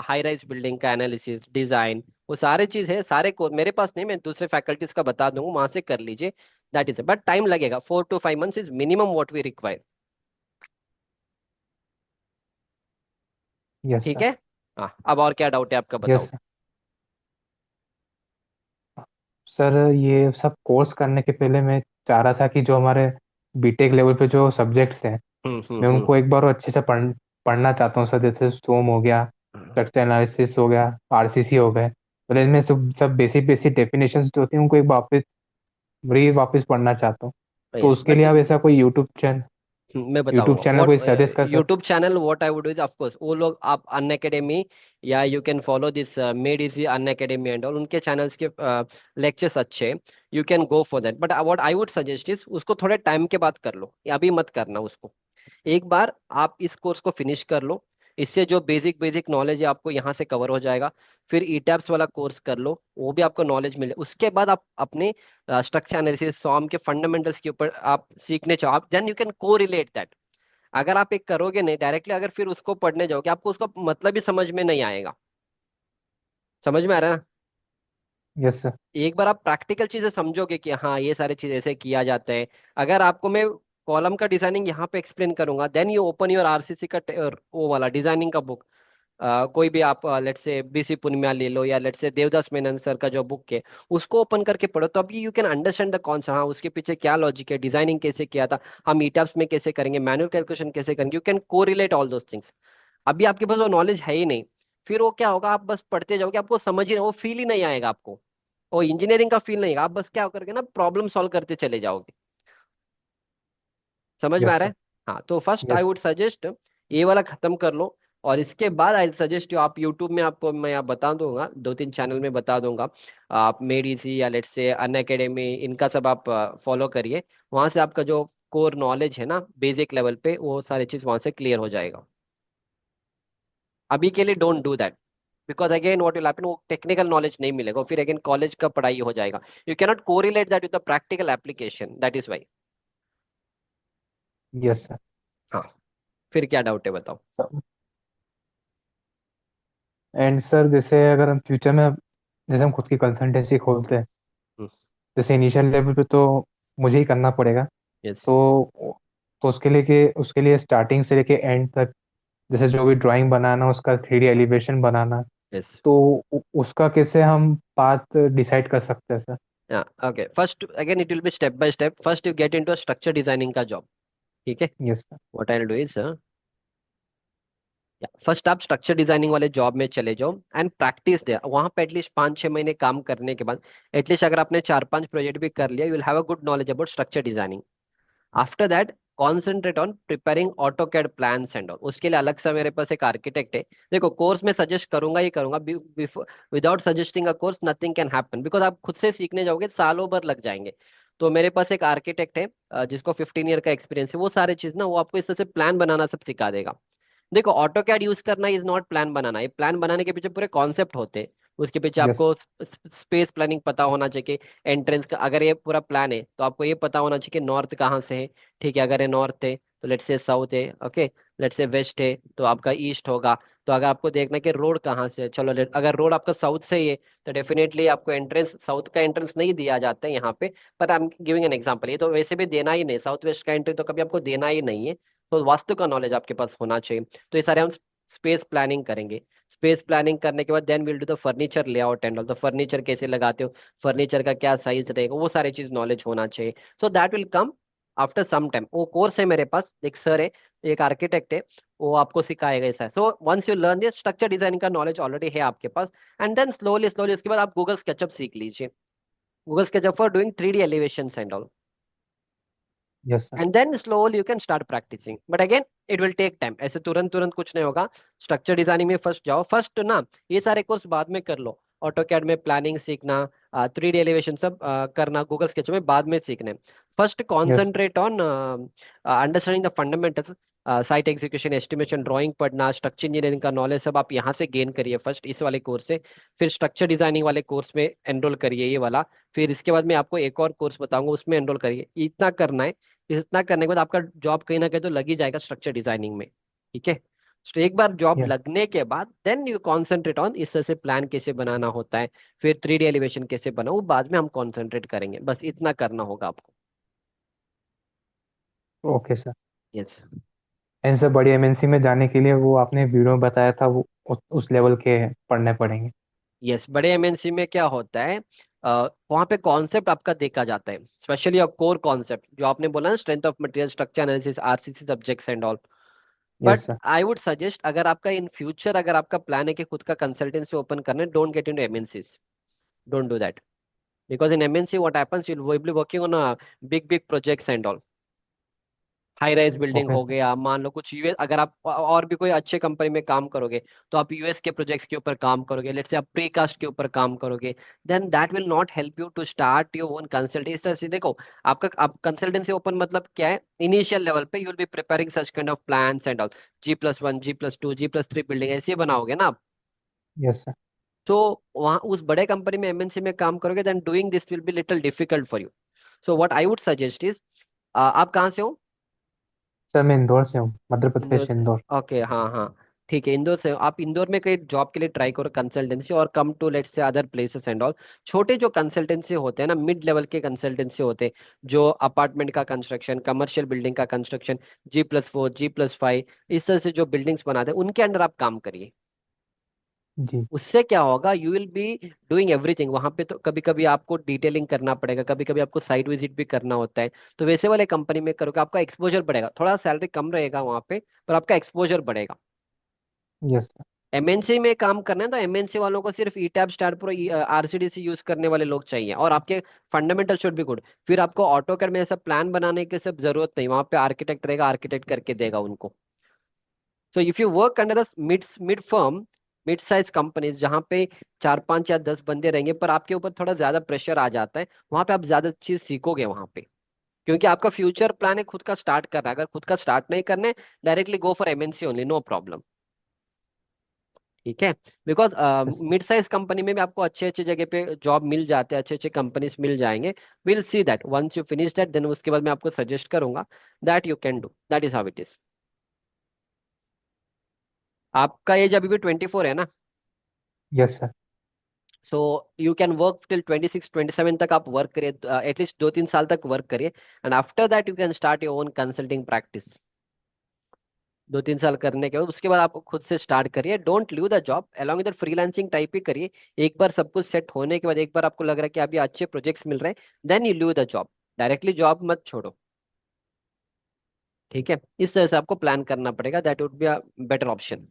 high rise building का एनालिसिस, डिजाइन, वो सारे चीज है। सारे को मेरे पास नहीं, मैं दूसरे फैकल्टीज का बता दूंगा, वहां से कर लीजिए। दैट इज, बट टाइम लगेगा, 4 to 5 months is minimum what we require. Yes ठीक सर। है। हाँ, अब और क्या डाउट है आपका, यस बताओ। सर। सर ये सब कोर्स करने के पहले मैं चाह रहा था कि जो हमारे बीटेक लेवल पे जो सब्जेक्ट्स हैं, मैं हम्म। उनको एक बार और अच्छे से पढ़ना चाहता हूँ सर। जैसे स्टोम हो गया, स्ट्रक्चर एनालिसिस हो गया, आरसीसी हो गए। मतलब इनमें सब सब बेसिक बेसिक डेफिनेशंस जो होती हैं उनको एक वापस पढ़ना चाहता हूँ। तो यस, उसके बट लिए आप ऐसा कोई मैं यूट्यूब बताऊंगा चैनल व्हाट कोई सजेस्ट कर सक। YouTube channel, what I would do is, of course वो लोग, आप अन अकेडमी, या you can follow this made easy Unacademy and all, उनके चैनल्स के लेक्चर्स अच्छे। You can go for that, but what I would suggest is, उसको थोड़े टाइम के बाद कर लो, अभी मत करना उसको। एक बार आप इस कोर्स को फिनिश कर लो, इससे जो बेसिक बेसिक नॉलेज है आपको यहाँ से कवर हो जाएगा। फिर ईटैप्स वाला कोर्स कर लो, वो भी आपको नॉलेज मिले। उसके बाद आप अपने स्ट्रक्चर एनालिसिस, सॉम के फंडामेंटल्स के ऊपर आप सीखने चाहो, आप देन यू कैन को रिलेट दैट। अगर आप एक करोगे नहीं डायरेक्टली, अगर फिर उसको पढ़ने जाओगे, आपको उसका मतलब ही समझ में नहीं आएगा। समझ में आ रहा है ना? Yes sir. एक बार आप प्रैक्टिकल चीजें समझोगे कि हाँ ये सारी चीज ऐसे किया जाता है। अगर आपको मैं कॉलम का डिजाइनिंग यहाँ पे एक्सप्लेन करूंगा, then you open your RCC का वो वाला डिजाइनिंग का बुक। कोई भी आप लेट से बीसी पुनिया ले लो, या लेट से देवदास मेनन सर का जो बुक है, उसको ओपन करके पढ़ो, तो अभी you can understand the concept, हाँ उसके पीछे क्या लॉजिक है, डिजाइनिंग कैसे किया था, हम ईटैप्स में कैसे करेंगे, मैनुअल कैलकुलेशन कैसे करेंगे, यू कैन को रिलेट ऑल दोस थिंग्स। अभी आपके पास वो नॉलेज है ही नहीं। फिर वो क्या होगा, आप बस पढ़ते जाओगे, आपको समझ ही नहीं, वो फील ही नहीं आएगा आपको। वो इंजीनियरिंग का फील नहीं आएगा। आप बस क्या करके ना, प्रॉब्लम सॉल्व करते चले जाओगे। समझ में आ यस रहा सर। है? हाँ, तो first I yes. Would suggest ये वाला खत्म कर लो। और इसके बाद आई सजेस्ट यू, आप यूट्यूब में, आपको मैं यहाँ बता दूंगा, 2-3 चैनल में बता दूंगा। आप मेड इजी या लेट्स से अन अकेडमी, इनका सब आप फॉलो करिए। वहां से आपका जो कोर नॉलेज है ना बेसिक लेवल पे, वो सारी चीज वहां से क्लियर हो जाएगा। अभी के लिए don't do that, because again what will happen, वो टेक्निकल नॉलेज नहीं मिलेगा, फिर अगेन कॉलेज का पढ़ाई हो जाएगा। You cannot correlate that with the practical application, that is why. Yes sir. हाँ, फिर क्या डाउट है, बताओ। एंड सर जैसे अगर हम फ्यूचर में जैसे हम खुद की कंसल्टेंसी खोलते हैं, जैसे इनिशियल लेवल पे तो मुझे ही करना पड़ेगा। यस। तो उसके लिए स्टार्टिंग से लेके एंड तक, जैसे जो भी ड्राइंग बनाना, उसका 3D एलिवेशन बनाना, यस। तो उसका कैसे हम पाथ डिसाइड कर सकते हैं sir? Okay, first again it will B step by step. First you get into structure designing का जॉब। ठीक है। Yes sir. What I will do is, first आप स्ट्रक्चर डिजाइनिंग वाले जॉब में चले जाओ एंड प्रैक्टिस दे वहां पे एटलीस्ट 5-6 महीने काम करने के बाद, एटलीस्ट अगर आपने 4-5 प्रोजेक्ट भी कर लिया, you will have a good knowledge about structure designing. After that concentrate on preparing AutoCAD plans and all. उसके लिए अलग से मेरे पास एक आर्किटेक्ट है। देखो, कोर्स में सजेस्ट करूंगा ही करूंगा, without suggesting a course nothing can happen, because आप खुद से सीखने जाओगे सालों भर लग जाएंगे। तो मेरे पास एक आर्किटेक्ट है, जिसको 15 ईयर का एक्सपीरियंस है। वो सारे चीज ना वो आपको इस तरह से प्लान बनाना सब सिखा देगा। देखो, ऑटो कैड यूज करना इज नॉट प्लान बनाना। ये प्लान बनाने के पीछे पूरे कॉन्सेप्ट होते हैं। उसके पीछे यस। आपको स्पेस प्लानिंग पता होना चाहिए। एंट्रेंस का अगर ये पूरा प्लान है तो आपको ये पता होना चाहिए कि नॉर्थ कहाँ से है। ठीक है, अगर ये नॉर्थ है तो लेट्स से साउथ है। ओके, लेट्स से वेस्ट है तो आपका ईस्ट होगा। तो अगर आपको देखना है कि रोड कहाँ से है, चलो अगर रोड आपका साउथ से ही है तो डेफिनेटली आपको एंट्रेंस साउथ का एंट्रेंस नहीं दिया जाता है यहाँ पे। पर आई एम गिविंग एन एग्जांपल, ये तो वैसे भी देना ही नहीं, साउथ वेस्ट का एंट्री तो कभी आपको देना ही नहीं है। तो वास्तु का नॉलेज आपके पास होना चाहिए। तो ये सारे हम स्पेस प्लानिंग करेंगे। स्पेस प्लानिंग करने के बाद then will do the furniture layout and all. तो फर्नीचर कैसे लगाते हो, फर्नीचर का क्या साइज रहेगा, वो सारी चीज नॉलेज होना चाहिए। So that will come after some time. वो कोर्स है मेरे पास, एक सर है, एक आर्किटेक्ट है, वो आपको सिखाएगा ऐसा। So once you learn this structure designing का नॉलेज ऑलरेडी है आपके पास, एंड देन स्लोली स्लोली उसके बाद आप गूगल स्केचअप सीख लीजिए। Google SketchUp for doing 3D elevation and all. Yes sir. And then slowly you can start practicing, but again it will take time. ऐसे तुरंत तुरंत कुछ नहीं होगा। स्ट्रक्चर डिजाइनिंग में फर्स्ट जाओ, फर्स्ट ना ये सारे कोर्स बाद में कर लो। ऑटो कैड में प्लानिंग सीखना, 3D एलिवेशन सब करना गूगल स्केच में बाद में सीखने। First yes. Concentrate on understanding the fundamentals. Site execution, estimation, drawing पढ़ना, स्ट्रक्चर इंजीनियरिंग का नॉलेज सब आप यहाँ से गेन करिए फर्स्ट इस वाले कोर्स से। फिर स्ट्रक्चर डिजाइनिंग वाले कोर्स में एनरोल करिए ये वाला। फिर इसके बाद मैं आपको एक और कोर्स बताऊंगा, उसमें एनरोल करिए। इतना करना है। इतना करने के बाद आपका जॉब कहीं ना कहीं तो लग ही जाएगा स्ट्रक्चर डिजाइनिंग में। ठीक है। तो एक बार जॉब यस। लगने के बाद देन यू कॉन्सेंट्रेट ऑन इस तरह से प्लान कैसे बनाना होता है, फिर 3D एलिवेशन कैसे बनाओ, वो बाद में हम कॉन्सेंट्रेट करेंगे। बस इतना करना होगा आपको। Okay sir. यस। इन सब बड़ी एमएनसी में जाने के लिए वो आपने वीडियो में बताया था, वो उस लेवल के पढ़ने पड़ेंगे? यस, बड़े एमएनसी में क्या होता है, वहाँ पे कॉन्सेप्ट आपका देखा जाता है, स्पेशली और कोर कॉन्सेप्ट जो आपने बोला ना, strength of material, structure analysis, RCC subjects and all. But yes sir. I would suggest, अगर आपका इन फ्यूचर अगर आपका प्लान है कि खुद का कंसल्टेंसी ओपन करना है, don't get into MNCs. Don't do that, because in MNC what happens, you'll will be working on a big projects and all। High rise building okay हो सर। गया, मान लो कुछ यूएस, अगर आप और भी कोई अच्छे कंपनी में काम करोगे तो आप यूएस के प्रोजेक्ट्स के ऊपर काम करोगे, लेट्स से आप प्रीकास्ट के ऊपर काम करोगे। Then that will not help you to start your own consultancy. देखो, आपका आप कंसल्टेंसी ओपन मतलब क्या है, इनिशियल लेवल पे you will be preparing such kind of plans and all. G+1, G+2, G+3 building ऐसे बनाओगे ना आप। Yes sir. तो वहाँ उस बड़े कंपनी में, एमएनसी में काम करोगे, then doing this will be little difficult for you. So what I would suggest is, आप कहाँ से हो? सर मैं इंदौर से हूँ, मध्य इंदौर प्रदेश से? इंदौर। ओके, हाँ हाँ। ठीक है, इंदौर से हो। आप इंदौर में कहीं जॉब के लिए ट्राई करो कंसल्टेंसी, और come to let's say other places and all. छोटे जो कंसल्टेंसी होते हैं ना, मिड लेवल के कंसल्टेंसी होते हैं, जो अपार्टमेंट का कंस्ट्रक्शन, कमर्शियल बिल्डिंग का कंस्ट्रक्शन, G+4, G+5, इस तरह से जो बिल्डिंग्स बनाते हैं उनके अंडर आप काम करिए। जी। उससे क्या होगा, you will be doing everything वहां पे। तो कभी कभी आपको डिटेलिंग करना पड़ेगा, कभी कभी आपको साइट विजिट भी करना होता है। तो वैसे वाले कंपनी में करोगे, आपका एक्सपोजर बढ़ेगा। थोड़ा सैलरी कम रहेगा वहां पे, पर आपका एक्सपोजर बढ़ेगा। Yes sir. एमएनसी में काम करना है तो एमएनसी वालों को सिर्फ ईटैब, स्टार प्रो, आरसीडीसी यूज करने वाले लोग चाहिए, और आपके फंडामेंटल शुड बी गुड। फिर आपको ऑटोकैड में ऐसा प्लान बनाने की सब जरूरत नहीं, वहां पे आर्किटेक्ट रहेगा, आर्किटेक्ट करके देगा उनको। So if you work under mid mid firm, mid size companies, जहाँ पे 4-5 या 10 बंदे रहेंगे, पर आपके ऊपर थोड़ा ज्यादा प्रेशर आ जाता है, वहां पे आप ज्यादा चीज सीखोगे वहां पे। क्योंकि आपका फ्यूचर प्लान है खुद का स्टार्ट करना है। अगर खुद का स्टार्ट नहीं करने, directly go for MNC only, no problem. ठीक है। Because yes sir. Mid size company में भी आपको अच्छे अच्छे जगह पे जॉब मिल जाते हैं, अच्छे अच्छे कंपनीज मिल जाएंगे। Will see that once you finish that, then उसके बाद मैं आपको सजेस्ट करूंगा that you can do, that is how it is. आपका एज अभी भी 24 है ना? Yes sir. So you can work till 26 27 तक आप वर्क करिए, एटलीस्ट 2 3 साल तक वर्क करिए, and after that you can start your own consulting practice. 2 3 साल करने के बाद उसके बाद आप खुद से स्टार्ट करिए, don't leave the job, along with freelancing type ही करिए। एक बार सब कुछ सेट होने के बाद, एक बार आपको लग रहा है कि अभी अच्छे प्रोजेक्ट्स मिल रहे हैं, then you leave the job. Directly job मत छोड़ो, ठीक है? इस तरह से आपको प्लान करना पड़ेगा, that would be a better option.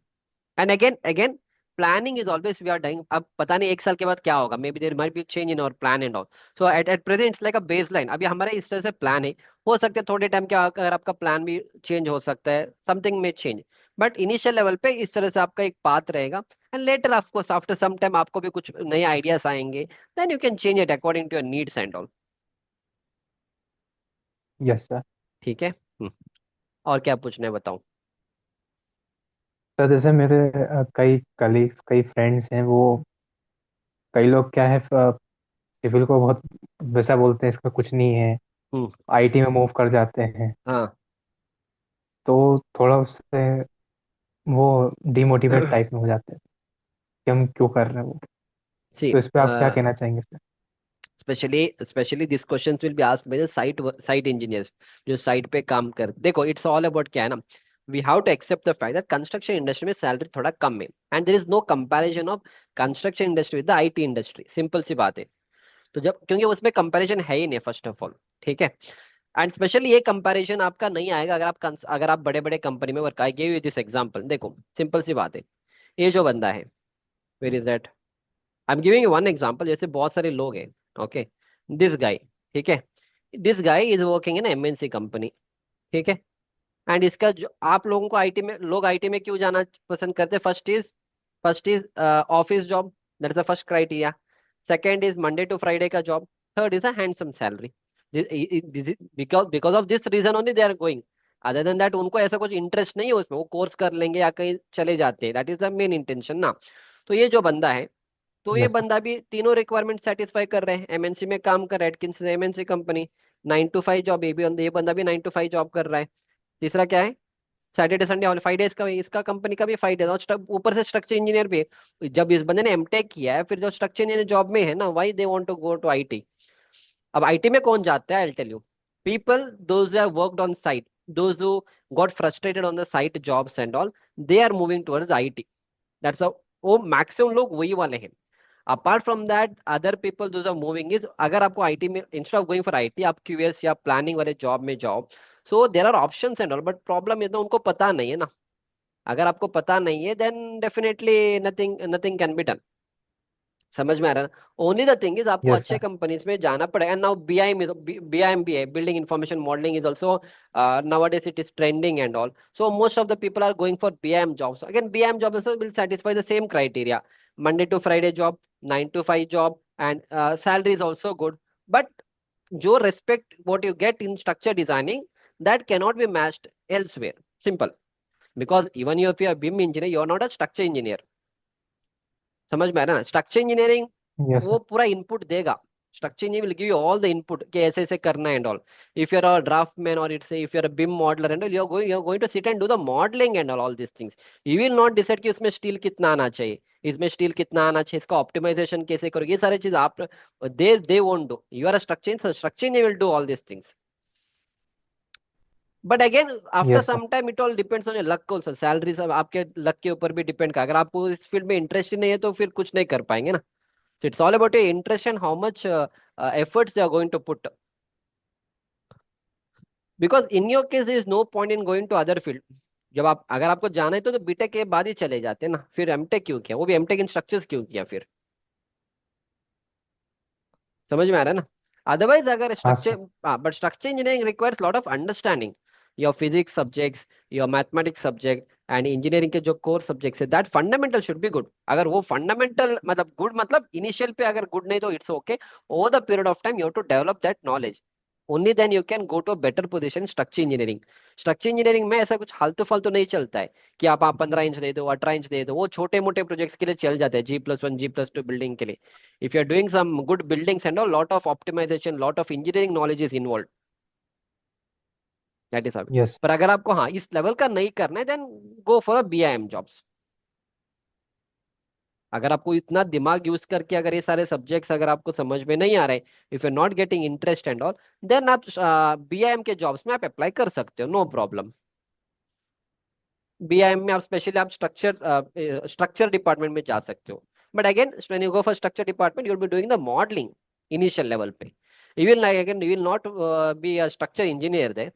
And again again, planning is always we are doing. अब पता नहीं 1 साल के बाद क्या होगा, may be there might be change in our plan and all. So at present it's like a base line, अभी हमारा इस तरह से प्लान है। हो सकता है थोड़े टाइम के अगर आपका प्लान भी चेंज हो सकता है, समथिंग में चेंज, बट इनिशियल लेवल पे इस तरह से आपका एक पाथ रहेगा। And later of course after some time आपको भी कुछ नए आइडियाज आएंगे, then you can change it according to your needs and all. Yes sir. ठीक है। और क्या पूछना है बताओ। सर जैसे मेरे कई कलीग्स, कई फ्रेंड्स हैं, वो कई लोग क्या है, सिविल को बहुत वैसा बोलते हैं, इसका कुछ नहीं है, हम्म। आईटी में मूव कर जाते हैं। हाँ। तो थोड़ा उससे वो डिमोटिवेट टाइप में हो जाते हैं कि हम क्यों कर रहे हैं वो। सी, तो इस पे आप क्या कहना चाहेंगे sir? Specially this questions will be asked by the site engineers, जो साइट पे काम कर। देखो इट्स ऑल अबाउट क्या है ना, we have to accept the fact that construction industry में सैलरी थोड़ा कम है, and there is no comparison of construction industry with the IT industry, simple सी बात है। तो जब, क्योंकि उसमें कंपैरिजन है ही नहीं फर्स्ट ऑफ ऑल, ठीक है? एंड स्पेशली ये कंपैरिजन आपका नहीं आएगा अगर अगर आप बड़े बड़े कंपनी में work. I give you this example, देखो सिंपल सी बात है। ये जो बंदा है, where is that, I am giving you one example, जैसे बहुत सारे लोग हैं, ओके, दिस गाय, ठीक है, this guy is working in MNC company, ठीक है? एंड इसका जो आप लोगों को आईटी में, लोग आईटी में क्यों जाना पसंद करते हैं? First is office job, that is the first criteria. Second is Monday to Friday का job. Third is a handsome salary. Because because of this reason only they are going. Other than that उनको ऐसा कुछ इंटरेस्ट नहीं है उसमें, वो कोर्स कर लेंगे या कहीं चले जाते हैं, that is the main intention ना। तो ये जो बंदा है, तो ये यस सर। बंदा भी तीनों रिक्वायरमेंट सेटिस्फाई कर रहे हैं, एमएनसी में काम कर रहा है, Atkinson MNC company, 9 to 5 job, ये बंदा भी 9 to 5 जॉब कर रहा है। तीसरा क्या है, सैटरडे संडे हॉल 5 डेज का भी, इसका कंपनी का भी 5 डेज, और ऊपर से स्ट्रक्चर इंजीनियर भी है। जब इस बंदे ने एमटेक किया है, फिर जो स्ट्रक्चर इंजीनियर जॉब में है ना, why they want to go to IT? अब आईटी में कौन जाता है? I tell you, people those have worked on site, those who got frustrated on the site jobs and all, they are moving towards IT. That's वो मैक्सिमम लोग वही वाले हैं। Apart from that other people those are moving is, अगर आपको आईटी में instead of going for IT आप क्यूएस या प्लानिंग वाले जॉब में जाओ, so there are options and all, but problem is ना उनको पता नहीं है ना। अगर आपको पता नहीं है, then definitely nothing nothing can be done. समझ में आ रहा है? ओनली द थिंग इज आपको यस अच्छे सर। कंपनीज में जाना पड़ेगा। एंड नाउ बीआईएम भी है, building information modelling is also nowadays it is trending and all, so most of the people are going for BIM jobs. Again, BIM job also will satisfy the same criteria, Monday to Friday job, 9 to 5 job, and salary is also good. But जो respect what you get in structure designing, that cannot be matched elsewhere, simple. Because even if you are BIM engineer, you are not a structure engineer. समझ में आ रहा है ना? स्ट्रक्चर इंजीनियरिंग यस वो सर। पूरा इनपुट देगा। Structure engineer will give you all the input कि ऐसे ऐसे करना and all. If you are a draftman और it's if you are a BIM modeller and all, you are going to sit and do the modelling and all this things. You will not decide कि उसमें स्टील कितना आना चाहिए, इसमें स्टील कितना आना चाहिए, इसका ऑप्टिमाइजेशन कैसे करो, ये सारी चीज आप, they won't do. You are a structure engineer will do all this things. But again after yes sir. Some time it all depends on your luck also, salary सब आपके लक के ऊपर भी डिपेंड कर। अगर आपको इस फील्ड में इंटरेस्ट ही नहीं है तो फिर कुछ नहीं कर पाएंगे ना। So it's all about your interest and how much efforts they are going to put. Because in your case, there is no point in going to other field. जब आप, अगर आपको जाना है तो बीटेक के बाद ही चले जाते हैं ना, फिर एमटेक क्यों किया, वो भी एमटेक इन स्ट्रक्चर्स क्यों किया फिर? समझ में आ रहा है ना? अदरवाइज अगर हाँ structure, sir. But structure engineering requires lot of understanding your physics subjects, your mathematics subject, and engineering के जो कोर सब्जेक्ट्स है, that fundamental should be good. अगर वो फंडामेंटल मतलब गुड, मतलब इनिशियल पे अगर गुड नहीं तो it's okay, over the period of time you have to develop that knowledge, only then you can go to a better position structure engineering. Structure engineering में ऐसा कुछ फालतू फालतू नहीं चलता है कि आप 15 इंच दे दो, 18 इंच दे दो, वो छोटे मोटे प्रोजेक्ट्स के लिए चल जाते हैं, G+1 G+2 बिल्डिंग के लिए। If you're doing some good buildings and a lot of optimization, lot of engineering knowledge is involved. That is how. Yes. पर अगर आपको हाँ इस लेवल का नहीं करना है, then go for BIM jobs. अगर आपको इतना दिमाग यूज करके अगर ये सारे सब्जेक्ट्स अगर आपको समझ में नहीं आ रहे, if you not getting interest and all, then आप बीआईएम के जॉब्स में आप अप्लाई कर सकते हो, नो प्रॉब्लम। बीआईएम में आप स्पेशली आप स्ट्रक्चर डिपार्टमेंट में जा सकते हो। But again when you go for structure department, you will be doing the modelling initial level पे। You will like again you will not be a structure engineer there.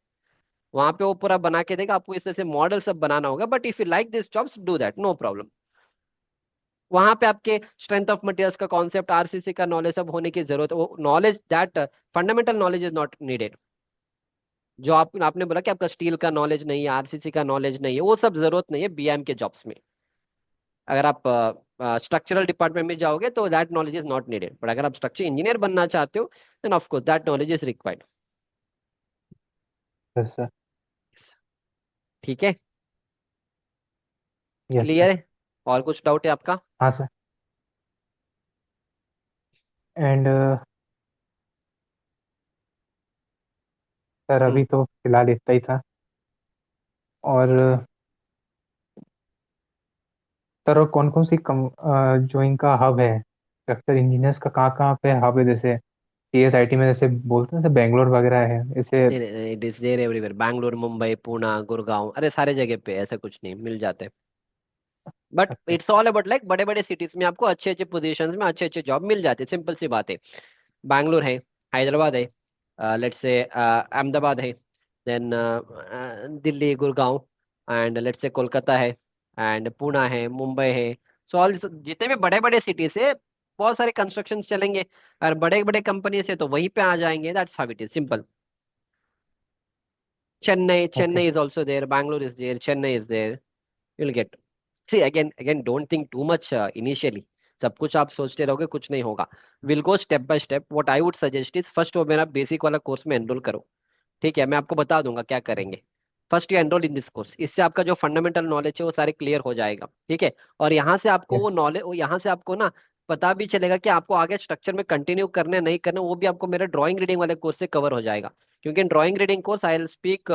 वहां पे वो पूरा बना के देगा आपको, इस तरह से मॉडल सब बनाना होगा। But if you like this jobs, do that, no problem. वहां पे आपके स्ट्रेंथ ऑफ मटेरियल्स का कॉन्सेप्ट, आरसीसी का नॉलेज सब होने की जरूरत है। वो knowledge that fundamental knowledge is not needed. जो आपने बोला कि आपका स्टील का नॉलेज नहीं है, आरसीसी का नॉलेज नहीं है, वो सब जरूरत नहीं है बीएम के जॉब्स में। अगर आप स्ट्रक्चरल डिपार्टमेंट में जाओगे तो that knowledge is not needed, but अगर आप स्ट्रक्चर इंजीनियर बनना चाहते हो, then of course that knowledge is required. Yes sir. ठीक है, यस सर। क्लियर है? और कुछ डाउट है आपका? हाँ सर। एंड सर हम्म। अभी तो फिलहाल इतना ही था। और सर और कौन कौन सी जो इनका हब है स्ट्रक्चर इंजीनियर्स का, कहाँ कहाँ पे हब है? जैसे सीएसआईटी में जैसे बोलते हैं, जैसे बेंगलोर वगैरह है ऐसे। It is there everywhere, Bangalore, Mumbai, Pune, Gurgaon, अरे सारे जगह पे, ऐसा कुछ नहीं, मिल जाते हैं। बट अच्छा। इट्स ऑल अबाउट लाइक बड़े बड़े सिटीज में आपको अच्छे अच्छे पोजीशंस में अच्छे अच्छे जॉब मिल जाते हैं, सिंपल सी बात है। बैंगलोर है, हैदराबाद है, लेट्स से अहमदाबाद है, then Delhi, Gurgaon, and let's say Kolkata है, एंड पुणे है, मुंबई है। सो ऑल जितने भी बड़े बड़े सिटीज है, बहुत सारे कंस्ट्रक्शन चलेंगे, और बड़े बड़े कंपनी से तो वहीं पे आ जाएंगे। That's how it is, simple. Okay. Chennai is also there, Bangalore is there, Chennai is there. You'll get. See, again, don't think too much initially. सब कुछ आप सोचते रहोगे, कुछ नहीं होगा। Will go step by step. What I would suggest is, first वो मेरा बेसिक वाला कोर्स में एनरोल करो। ठीक है, मैं आपको बता दूंगा क्या करेंगे। First you enroll in this course, इससे आपका जो फंडामेंटल नॉलेज है वो सारे क्लियर हो जाएगा। ठीक है, और यहाँ से आपको वो यस। नॉलेज, वो यहाँ से आपको ना पता भी चलेगा कि आपको आगे स्ट्रक्चर में कंटिन्यू करने नहीं करना, वो भी आपको मेरे ड्राइंग रीडिंग वाले कोर्स से कवर हो जाएगा। क्योंकि in drawing reading course I will speak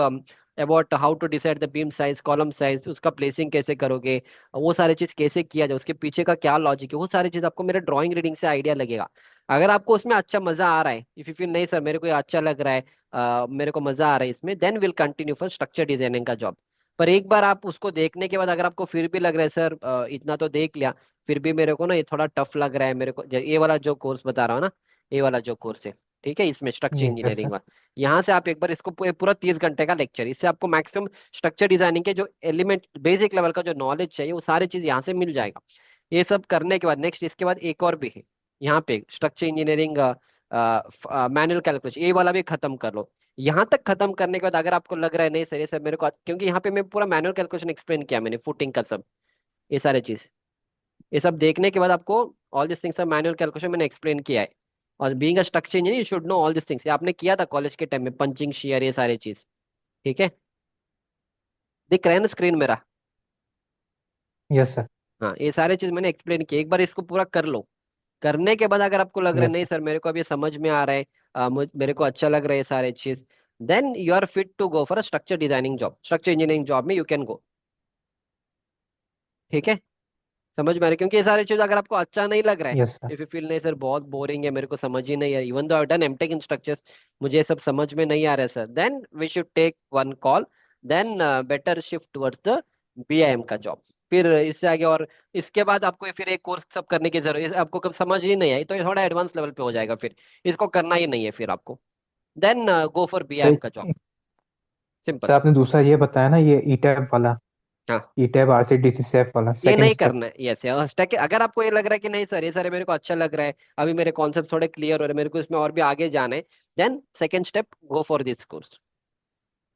about how to decide the beam size, column size, उसका प्लेसिंग कैसे करोगे, वो सारी चीज कैसे किया जाए, उसके पीछे का क्या लॉजिक है, वो सारी चीज आपको मेरे ड्राइंग रीडिंग से आइडिया लगेगा। अगर आपको उसमें अच्छा मजा आ रहा है, इफ यू फील नहीं सर मेरे को ये अच्छा लग रहा है, मेरे को मजा आ रहा है इसमें, then will continue for structure designing का जॉब। पर एक बार आप उसको देखने के बाद अगर आपको फिर भी लग रहा है सर इतना तो देख लिया, फिर भी मेरे को ना ये थोड़ा टफ लग रहा है मेरे को, ये वाला जो कोर्स बता रहा हूँ ना, ये वाला जो कोर्स है, ठीक है, इसमें स्ट्रक्चर यस इंजीनियरिंग सर। वाला, यहाँ से आप एक बार इसको पूरा 30 घंटे का लेक्चर, इससे आपको मैक्सिमम स्ट्रक्चर डिजाइनिंग के जो एलिमेंट, बेसिक लेवल का जो नॉलेज चाहिए, वो सारी चीज यहाँ से मिल जाएगा। ये सब करने के बाद नेक्स्ट, इसके बाद एक और भी है यहाँ पे, स्ट्रक्चर इंजीनियरिंग मैनुअल कैलकुलेशन, ये वाला भी खत्म कर लो। यहाँ तक खत्म करने के बाद अगर आपको लग रहा है नहीं सर ये सब मेरे को, क्योंकि यहाँ पे मैं पूरा मैनुअल कैलकुलेशन एक्सप्लेन किया मैंने, फुटिंग का सब, ये सारे चीज, ये सब देखने के बाद आपको all this things manual calculation मैंने एक्सप्लेन किया है। और being a structure engineer you should know all this things, ये आपने किया था कॉलेज के टाइम में, पंचिंग, शेयर, ये सारी चीज। ठीक है, दिख रहा है ना स्क्रीन मेरा? Yes sir. हाँ, ये सारे चीज मैंने एक्सप्लेन किया, एक बार इसको पूरा कर लो। करने के बाद अगर आपको लग रहा है यस नहीं सर। सर मेरे को अभी समझ में आ रहा है, मेरे को अच्छा लग रहा है ये सारे चीज, then you are fit to go for a structure designing job, structure engineering job में यू कैन गो। ठीक है, समझ में आ रहा है? क्योंकि ये सारी चीज अगर आपको अच्छा नहीं लग रहा है, yes sir. If you feel नहीं सर बहुत बोरिंग है, मेरे को समझ ही नहीं है, even though I done MTech in structures, मुझे ये सब समझ में नहीं आ रहा है sir, then we should take one call, then better shift towards the BIM का जॉब। फिर इससे आगे, और इसके बाद आपको फिर एक कोर्स सब करने की जरूरत है, आपको कब समझ ही नहीं आई तो ये थोड़ा एडवांस लेवल पे हो जाएगा, फिर इसको करना ही नहीं है फिर आपको, then go for BIM sir का जॉब, सिंपल। सर आपने दूसरा ये बताया ना, ये ई टैब वाला, हाँ, ई टैब आरसीडीसी सेफ वाला ये सेकंड नहीं स्टेप। करना है, यस यस। अगर आपको ये लग रहा है कि नहीं सर ये सारे मेरे को अच्छा लग रहा है, अभी मेरे कॉन्सेप्ट थोड़े क्लियर हो रहे हैं, मेरे को इसमें और भी आगे जाना है, then second step, go for this course.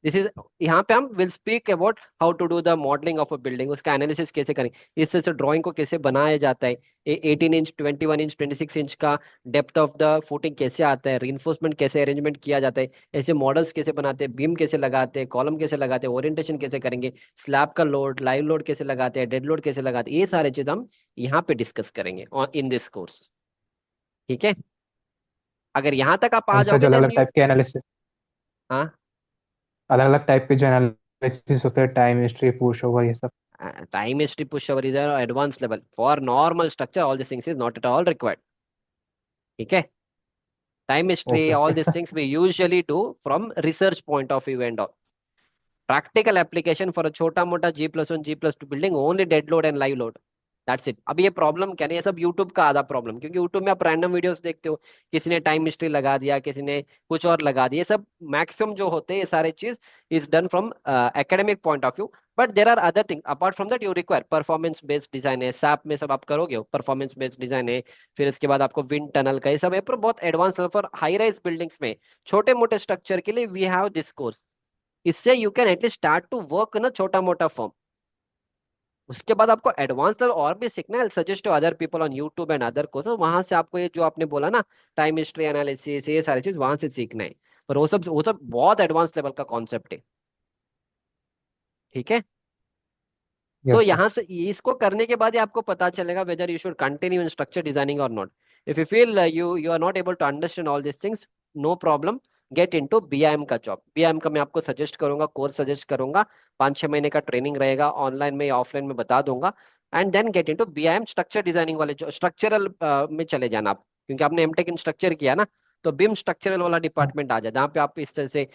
This is, यहाँ पे हम will speak about how to do the modelling of a building, उसका एनालिसिस कैसे करें, इससे से ड्राइंग को कैसे बनाया जाता है, 18 इंच, 21 इंच, 26 इंच का डेप्थ ऑफ द फुटिंग कैसे आता है, रीइंफोर्समेंट कैसे अरेंजमेंट किया जाता है, ऐसे मॉडल्स कैसे बनाते हैं, बीम कैसे लगाते हैं, कॉलम कैसे लगाते हैं, ओरिएंटेशन कैसे करेंगे, स्लैब का लोड, लाइव लोड कैसे लगाते हैं, डेड लोड कैसे लगाते हैं, ये सारे चीज हम यहाँ पे डिस्कस करेंगे इन दिस कोर्स। ठीक है, अगर यहाँ तक आप आ एंड सर जाओगे जो अलग देन अलग यू, टाइप के एनालिसिस, हाँ, अलग अलग टाइप के जो एनालिसिस होते हैं, टाइम हिस्ट्री, पुश ओवर, ये सब। Time history pushover is an advanced level. For normal structure, all these things is not at all required. ठीक है? Time history, okay all okay these sir. things we usually do from research point of view and all. Practical application for a छोटा मोटा G+1 G+2 building only dead load and live load, that's it. अब ये प्रॉब्लम क्या नहीं, ये सब यूट्यूब का आधा प्रॉब्लम, क्योंकि यूट्यूब में आप रैंडम वीडियोस देखते हो, किसी ने टाइम हिस्ट्री लगा दिया, किसी ने कुछ और लगा दिया, ये सब मैक्सिमम जो होते हैं ये सारे चीज is done from academic point of view. But there are other thing apart from that, you require performance based design है, सैप में सब आप करोगे परफॉर्मेंस बेस्ड डिजाइन है। फिर इसके बाद आपको विंड टनल का ये सब है, पर बहुत advance for high rise buildings में, छोटे मोटे स्ट्रक्चर के लिए वी हैव दिस कोर्स। इससे you can at least start to work ना छोटा मोटा फॉर्म। उसके बाद आपको एडवांस लेवल और भी सीखना है, suggest to other people on YouTube and other courses, वहां से आपको ये जो आपने बोला ना टाइम हिस्ट्री एनालिसिस, ये सारी चीज वहां से सीखना है। पर वो सब बहुत एडवांस लेवल का कॉन्सेप्ट है। ठीक है? So yes sir. यहाँ से इसको करने के बाद ही आपको पता चलेगा whether you should continue in structure designing और not. If you feel you are not able to understand all this things, no problem, get into BIM का जॉब। बीआईएम का मैं आपको सजेस्ट करूंगा, कोर्स सजेस्ट करूंगा, 5-6 महीने का ट्रेनिंग रहेगा, ऑनलाइन में या ऑफलाइन में बता दूंगा। And then get into BIM structure designing वाले जो स्ट्रक्चरल में चले जाना आप, क्योंकि आपने एमटेक इन स्ट्रक्चर किया ना, तो बीम स्ट्रक्चरल वाला हाँ। डिपार्टमेंट आ जाए, जहाँ पे आप इस तरह से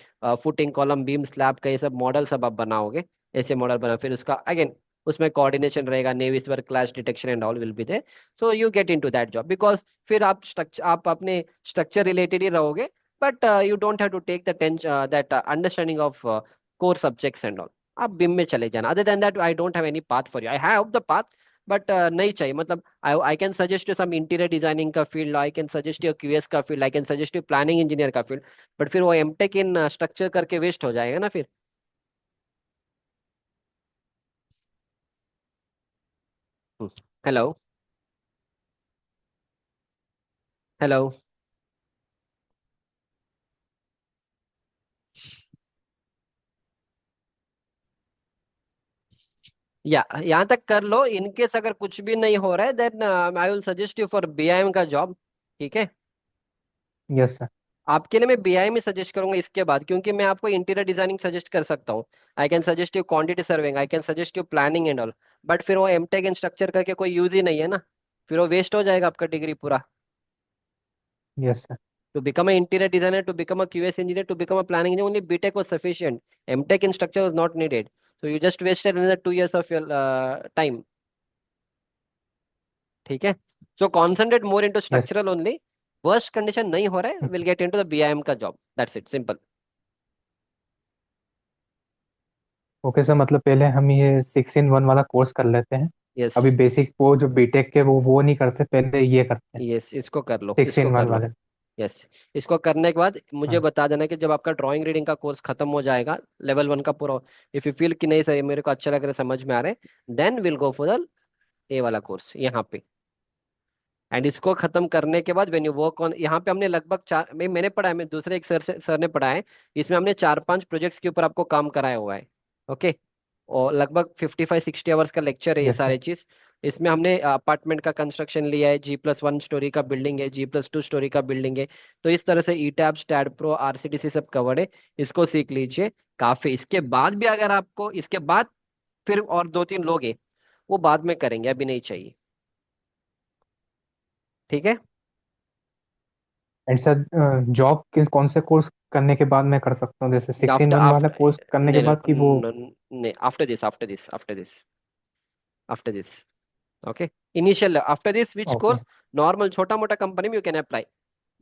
फुटिंग कॉलम बीम स्लैब का ये सब मॉडल सब आप बनाओगे। ऐसे मॉडल बना, फिर उसका अगेन उसमें कोऑर्डिनेशन रहेगा, Navisworks clash detection and all will be there. So you get into that job, because फिर आप स्ट्रक्चर, आप अपने स्ट्रक्चर रिलेटेड ही रहोगे, but you don't have to take the that understanding of core subjects and all. आप बिम में चले जाना। Other than that I don't have any path for you, I have the path, but नहीं चाहिए। मतलब I can suggest you some interior designing का field, I can suggest you QS का field, I can suggest you planning engineer का फील्ड, बट फिर वो एमटेक इन स्ट्रक्चर करके वेस्ट हो जाएगा ना फिर। हेलो? हेलो? या यहाँ तक कर लो, इनकेस अगर कुछ भी नहीं हो रहा है then I will suggest you for BIM का जॉब। ठीक है? Yes sir. आपके लिए मैं बीआईएम ही सजेस्ट करूंगा इसके बाद, क्योंकि मैं आपको इंटीरियर डिजाइनिंग सजेस्ट कर सकता हूँ, आई can suggest you quantity serving, I can suggest you planning and all. But फिर वो एमटेक इन स्ट्रक्चर करके कोई यूज ही नहीं है ना, फिर वो वेस्ट हो जाएगा आपका डिग्री पूरा। Yes sir. To become a interior designer, to become a QS engineer, to become a planning engineer, only BTech was sufficient, MTech in structure was not needed. So you just wasted another 2 years of your time. ठीक है? So concentrate more into yes. Structural only. Worst condition नहीं हो रहा है, will get into the BIM का job, that's it, simple. Okay sir, मतलब पहले हम ये 6 in 1 वाला कोर्स कर लेते हैं। यस। अभी बेसिक वो जो बीटेक के वो नहीं करते, पहले ये करते हैं। यस, इसको कर लो, सिक्स इसको इन कर वन लो। वाले। यस। इसको करने के बाद मुझे हाँ। बता देना कि जब आपका ड्राइंग रीडिंग का कोर्स खत्म हो जाएगा, लेवल 1 का पूरा, इफ यू फील कि नहीं सही, मेरे को अच्छा लग रहा है, समझ में आ रहा है, then will go for the A वाला कोर्स यहाँ पे। एंड इसको खत्म करने के बाद व्हेन यू वर्क ऑन, यहाँ पे हमने लगभग मैंने पढ़ा है, मैं दूसरे एक सर ने पढ़ा है, इसमें हमने 4-5 प्रोजेक्ट्स के ऊपर आपको काम कराया हुआ है। ओके? और लगभग 55-60 आवर्स का लेक्चर है ये यस सर। सारी चीज। इसमें हमने अपार्टमेंट का कंस्ट्रक्शन लिया है, G+1 स्टोरी का बिल्डिंग है, G+2 स्टोरी का बिल्डिंग है। तो इस तरह से ईटैब, स्टैड प्रो, आरसीडीसी सब कवर्ड है, इसको सीख लीजिए। काफी, इसके बाद भी अगर आपको इसके बाद फिर और 2-3 लोग हैं, वो बाद में करेंगे, अभी नहीं चाहिए। ठीक है? एंड सर, जॉब किस कौन से कोर्स करने के बाद मैं कर सकता हूँ, जैसे सिक्स इन आफ्टर वन वाला आफ्टर कोर्स करने के नहीं बाद कि वो। नहीं, after this, after this. Okay? Initial after this which okay. Course? Normal छोटा मोटा कंपनी में यू कैन अप्लाई,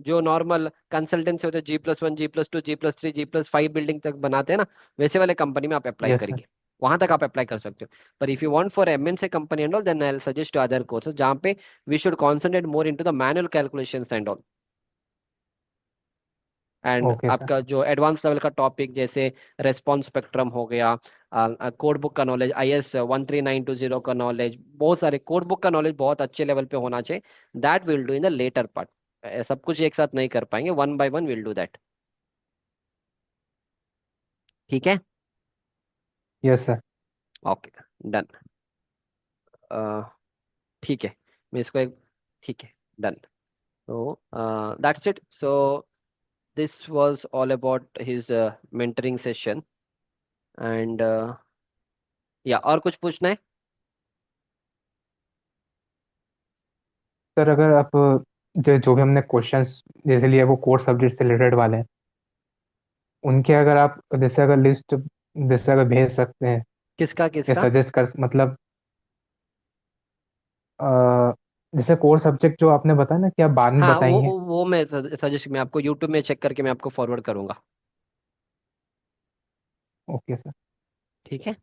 जो नॉर्मल कंसल्टेंसी होते हैं, G+1 G+2 G+3 G+5 building तक बनाते हैं ना, वैसे वाले कंपनी में आप अप्लाई यस सर। करिए, वहां तक आप अप्लाई कर सकते हो। पर if you want for MNC company and all, then I will suggest other courses, जहाँ पे we should concentrate more into the manual calculations and all. And okay sir. आपका जो एडवांस लेवल का टॉपिक, जैसे रेस्पॉन्स स्पेक्ट्रम हो गया, कोड बुक का नॉलेज, IS 13920 का नॉलेज, बहुत सारे कोड बुक का नॉलेज बहुत अच्छे लेवल पे होना चाहिए, that will do in the later part. सब कुछ एक साथ नहीं कर पाएंगे, one by one will do that. ठीक है? Yes sir. Okay, done. ठीक है, मैं इसको एक, ठीक है, डन। तो that's it. So this was all about his mentoring session. And या और कुछ पूछना है? सर अगर आप जो जो भी हमने क्वेश्चंस जैसे लिए वो कोर सब्जेक्ट से रिलेटेड वाले हैं, उनके अगर आप जैसे अगर लिस्ट जैसे अगर भेज सकते हैं किसका या किसका? सजेस्ट कर मतलब अ, जैसे कोर सब्जेक्ट जो आपने बताया ना कि आप बाद में हाँ, बताएंगे। वो मैं सजेस्ट मैं आपको यूट्यूब में चेक करके मैं आपको फॉरवर्ड करूंगा। Okay sir. ठीक है।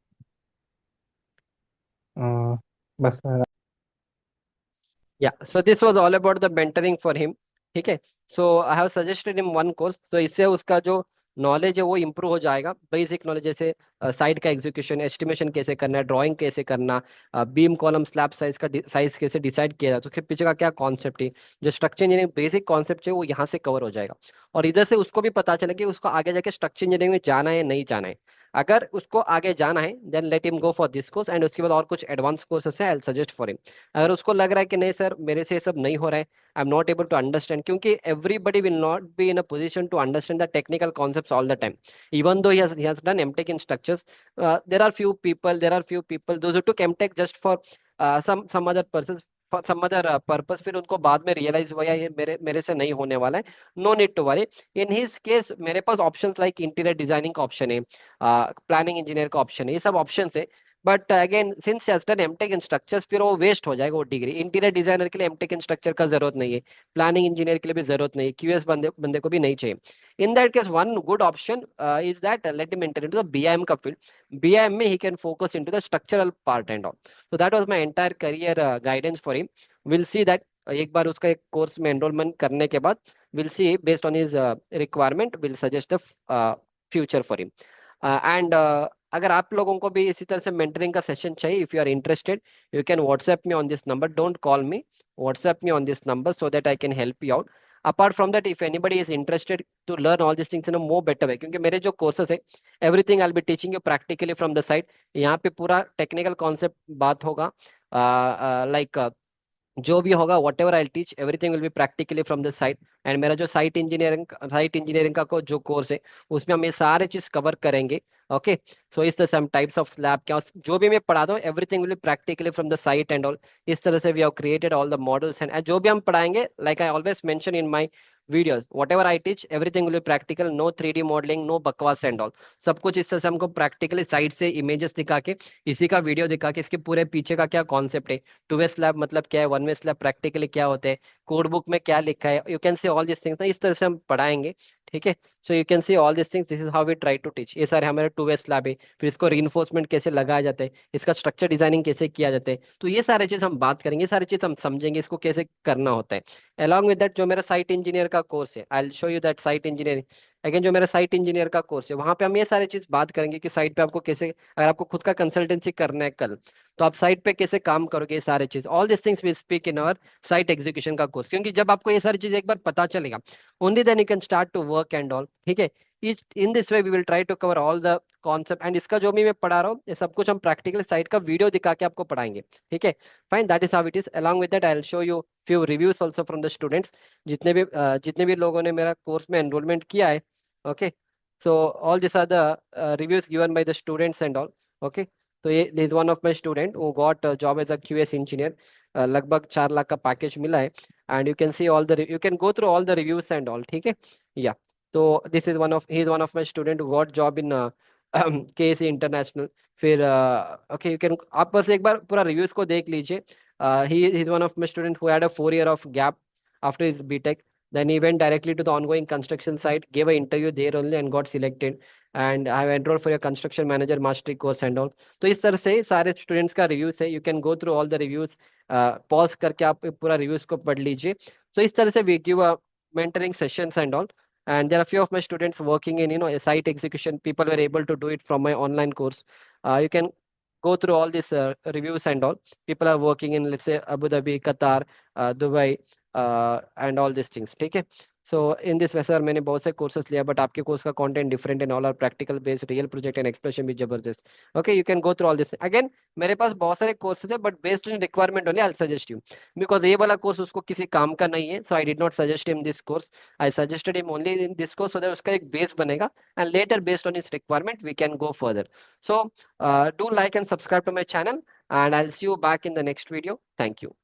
बस sir. Yeah, so this was all about the mentoring for him. ठीक है। So I have suggested him one course, तो इससे उसका जो नॉलेज है वो इम्प्रूव हो जाएगा। बेसिक नॉलेज जैसे साइड का एग्जीक्यूशन, एस्टिमेशन कैसे करना है, ड्राइंग कैसे करना, बीम कॉलम स्लैब साइज का साइज कैसे डिसाइड किया जाए, तो उसके पीछे का क्या कॉन्सेप्ट है, जो स्ट्रक्चर इंजीनियरिंग बेसिक कॉन्सेप्ट है वो यहाँ से कवर हो जाएगा। और इधर से उसको भी पता चले कि उसको आगे जाके स्ट्रक्चर इंजीनियरिंग में जाना है नहीं जाना है। अगर उसको आगे जाना है then let him go for this course, and उसके बाद और कुछ एडवांस कोर्सेस है आई सजेस्ट फॉर हिम। अगर उसको लग रहा है कि नहीं सर मेरे से ये सब नहीं हो रहा है, I am not able to understand, क्योंकि everybody will not be in a position to understand the technical concepts all the time, even though he has done mtech in structures. There are few people those who took mtech just for some other purpose, for some other purpose, फिर उनको बाद में रियलाइज हुआ यार ये मेरे मेरे से नहीं होने वाला है। No need to worry. In his case मेरे पास ऑप्शंस लाइक इंटीरियर डिजाइनिंग का ऑप्शन है, प्लानिंग इंजीनियर का ऑप्शन है, ये सब ऑप्शंस है। But again since has done MTech in structures, फिर वो वेस्ट हो जाएगा वो डिग्री। इंटीरियर डिजाइनर के लिए एमटेक इन स्ट्रक्चर का जरूरत नहीं है, प्लानिंग इंजीनियर के लिए भी जरूरत नहीं है, क्यूएस बंदे बंदे को भी नहीं चाहिए। In that case one good option is that let him enter into the BIM का फील्ड। बीआईएम में he can focus into the structural part and all. So that was my entire career guidance for him. Will see that एक बार उसका एक कोर्स में एनरोलमेंट करने के बाद will see based on his requirement will suggest the future for him. And अगर आप लोगों को भी इसी तरह से मेंटरिंग का सेशन चाहिए, if you are interested you can WhatsApp me on this number, don't call me, WhatsApp me on this number so that I can help you out. Apart from that, if anybody is interested to learn all these things in a more better way, क्योंकि मेरे जो कोर्सेज है everything I will be teaching you practically from the side. यहाँ पे पूरा टेक्निकल कॉन्सेप्ट बात होगा, लाइक जो भी होगा what ever I teach everything will be practically from this side. And मेरा जो साइट इंजीनियरिंग का जो कोर्स है उसमें हम ये सारे चीज कवर करेंगे। ओके। सो इस तरह से हम टाइप्स ऑफ स्लैब क्या जो भी मैं पढ़ाता हूँ everything will be practically from the site and all. इस तरह से we have created all the models and जो भी हम पढ़ाएंगे like I always mention in my videos whatever I teach everything will be practical, no 3D modelling, no बकवास एंड ऑल। सब कुछ इस तरह से हमको प्रैक्टिकली साइड से इमेजेस दिखा के, इसी का वीडियो दिखा के, इसके पूरे पीछे का क्या कॉन्सेप्ट है, टू वे स्लैब मतलब क्या है, वन वे स्लैब प्रैक्टिकली क्या होते हैं, कोड बुक में क्या लिखा है, you can see all this things ना, इस तरह से हम पढ़ाएंगे। ठीक है। So you can see all this things, this is how we try to teach. ये सारे हमारे टू वे स्लैब है, फिर इसको रीइंफोर्समेंट कैसे लगाया जाता है, इसका स्ट्रक्चर डिजाइनिंग कैसे किया जाता है, तो ये सारे चीज हम बात करेंगे, ये सारी चीज हम समझेंगे इसको कैसे करना होता है। अलॉन्ग विद दैट जो मेरा साइट इंजीनियर का कोर्स है I will show you that site engineering. Again जो मेरा साइट इंजीनियर का कोर्स है वहां पे हम ये सारी चीज बात करेंगे कि साइट पे आपको कैसे, अगर आपको खुद का कंसल्टेंसी करना है कल, तो आप साइट पे कैसे काम करोगे, ये सारे चीज all this things we speak in our site execution का कोर्स। क्योंकि जब आपको ये सारी चीज एक बार पता चलेगा only then you can start to work and all. ठीक है। In this way we will try to cover all the concept, and इसका जो भी मैं पढ़ा रहा हूँ ये सब कुछ हम प्रैक्टिकल साइट का वीडियो दिखा के आपको पढ़ाएंगे। ठीक है। Fine, that is how it is. Along with that I will show you few reviews also from the students, जितने भी लोगों ने मेरा कोर्स में एनरोलमेंट किया है। Okay. So all this are the reviews given by the students and all. Okay. तो ये this one of my student who got job as a QS engineer, लगभग 4 लाख का पैकेज मिला है। And you can see all the, you can go through all the reviews and all. ठीक है। या तो this is one of, he is one of my student who got job in KC International. फिर ओके, यू कैन आप बस एक बार पूरा रिव्यूज को देख लीजिए। He is one of my student who had a 4 year of gap after his BTech. Then he went directly to the ongoing construction site, gave an interview there only and got selected. And I have enrolled for your construction manager mastery course and all. तो इस तरह से सारे स्टूडेंट्स का रिव्यूज है, you can go through all the reviews, pause करके आप पूरा रिव्यूज को पढ़ लीजिए। So इस तरह से we give mentoring sessions and all. And there are few of my students working in site execution. People were able to do it from my online course. You can go through all these reviews and all. People are working in, let's say, Abu Dhabi, Qatar, Dubai, and all these things. ठीक है। सो इन दिस वे सर मैंने बहुत से कोर्सेज लिया, बट आपके कोर्स का content different and all are practical based, real project and expression भी जबरदस्त। Okay, you can go through all this again. मेरे पास बहुत सारे कोर्सेज है but based on requirement only I suggest you, because ये वाला कोर्स उसको किसी काम का नहीं है, so I did not suggest him this course. I suggested him only in this course so that उसका एक बेस बनेगा, and later based on his requirement we can go further. So do like and subscribe to my channel, and I'll see you back in the next video. Thank you.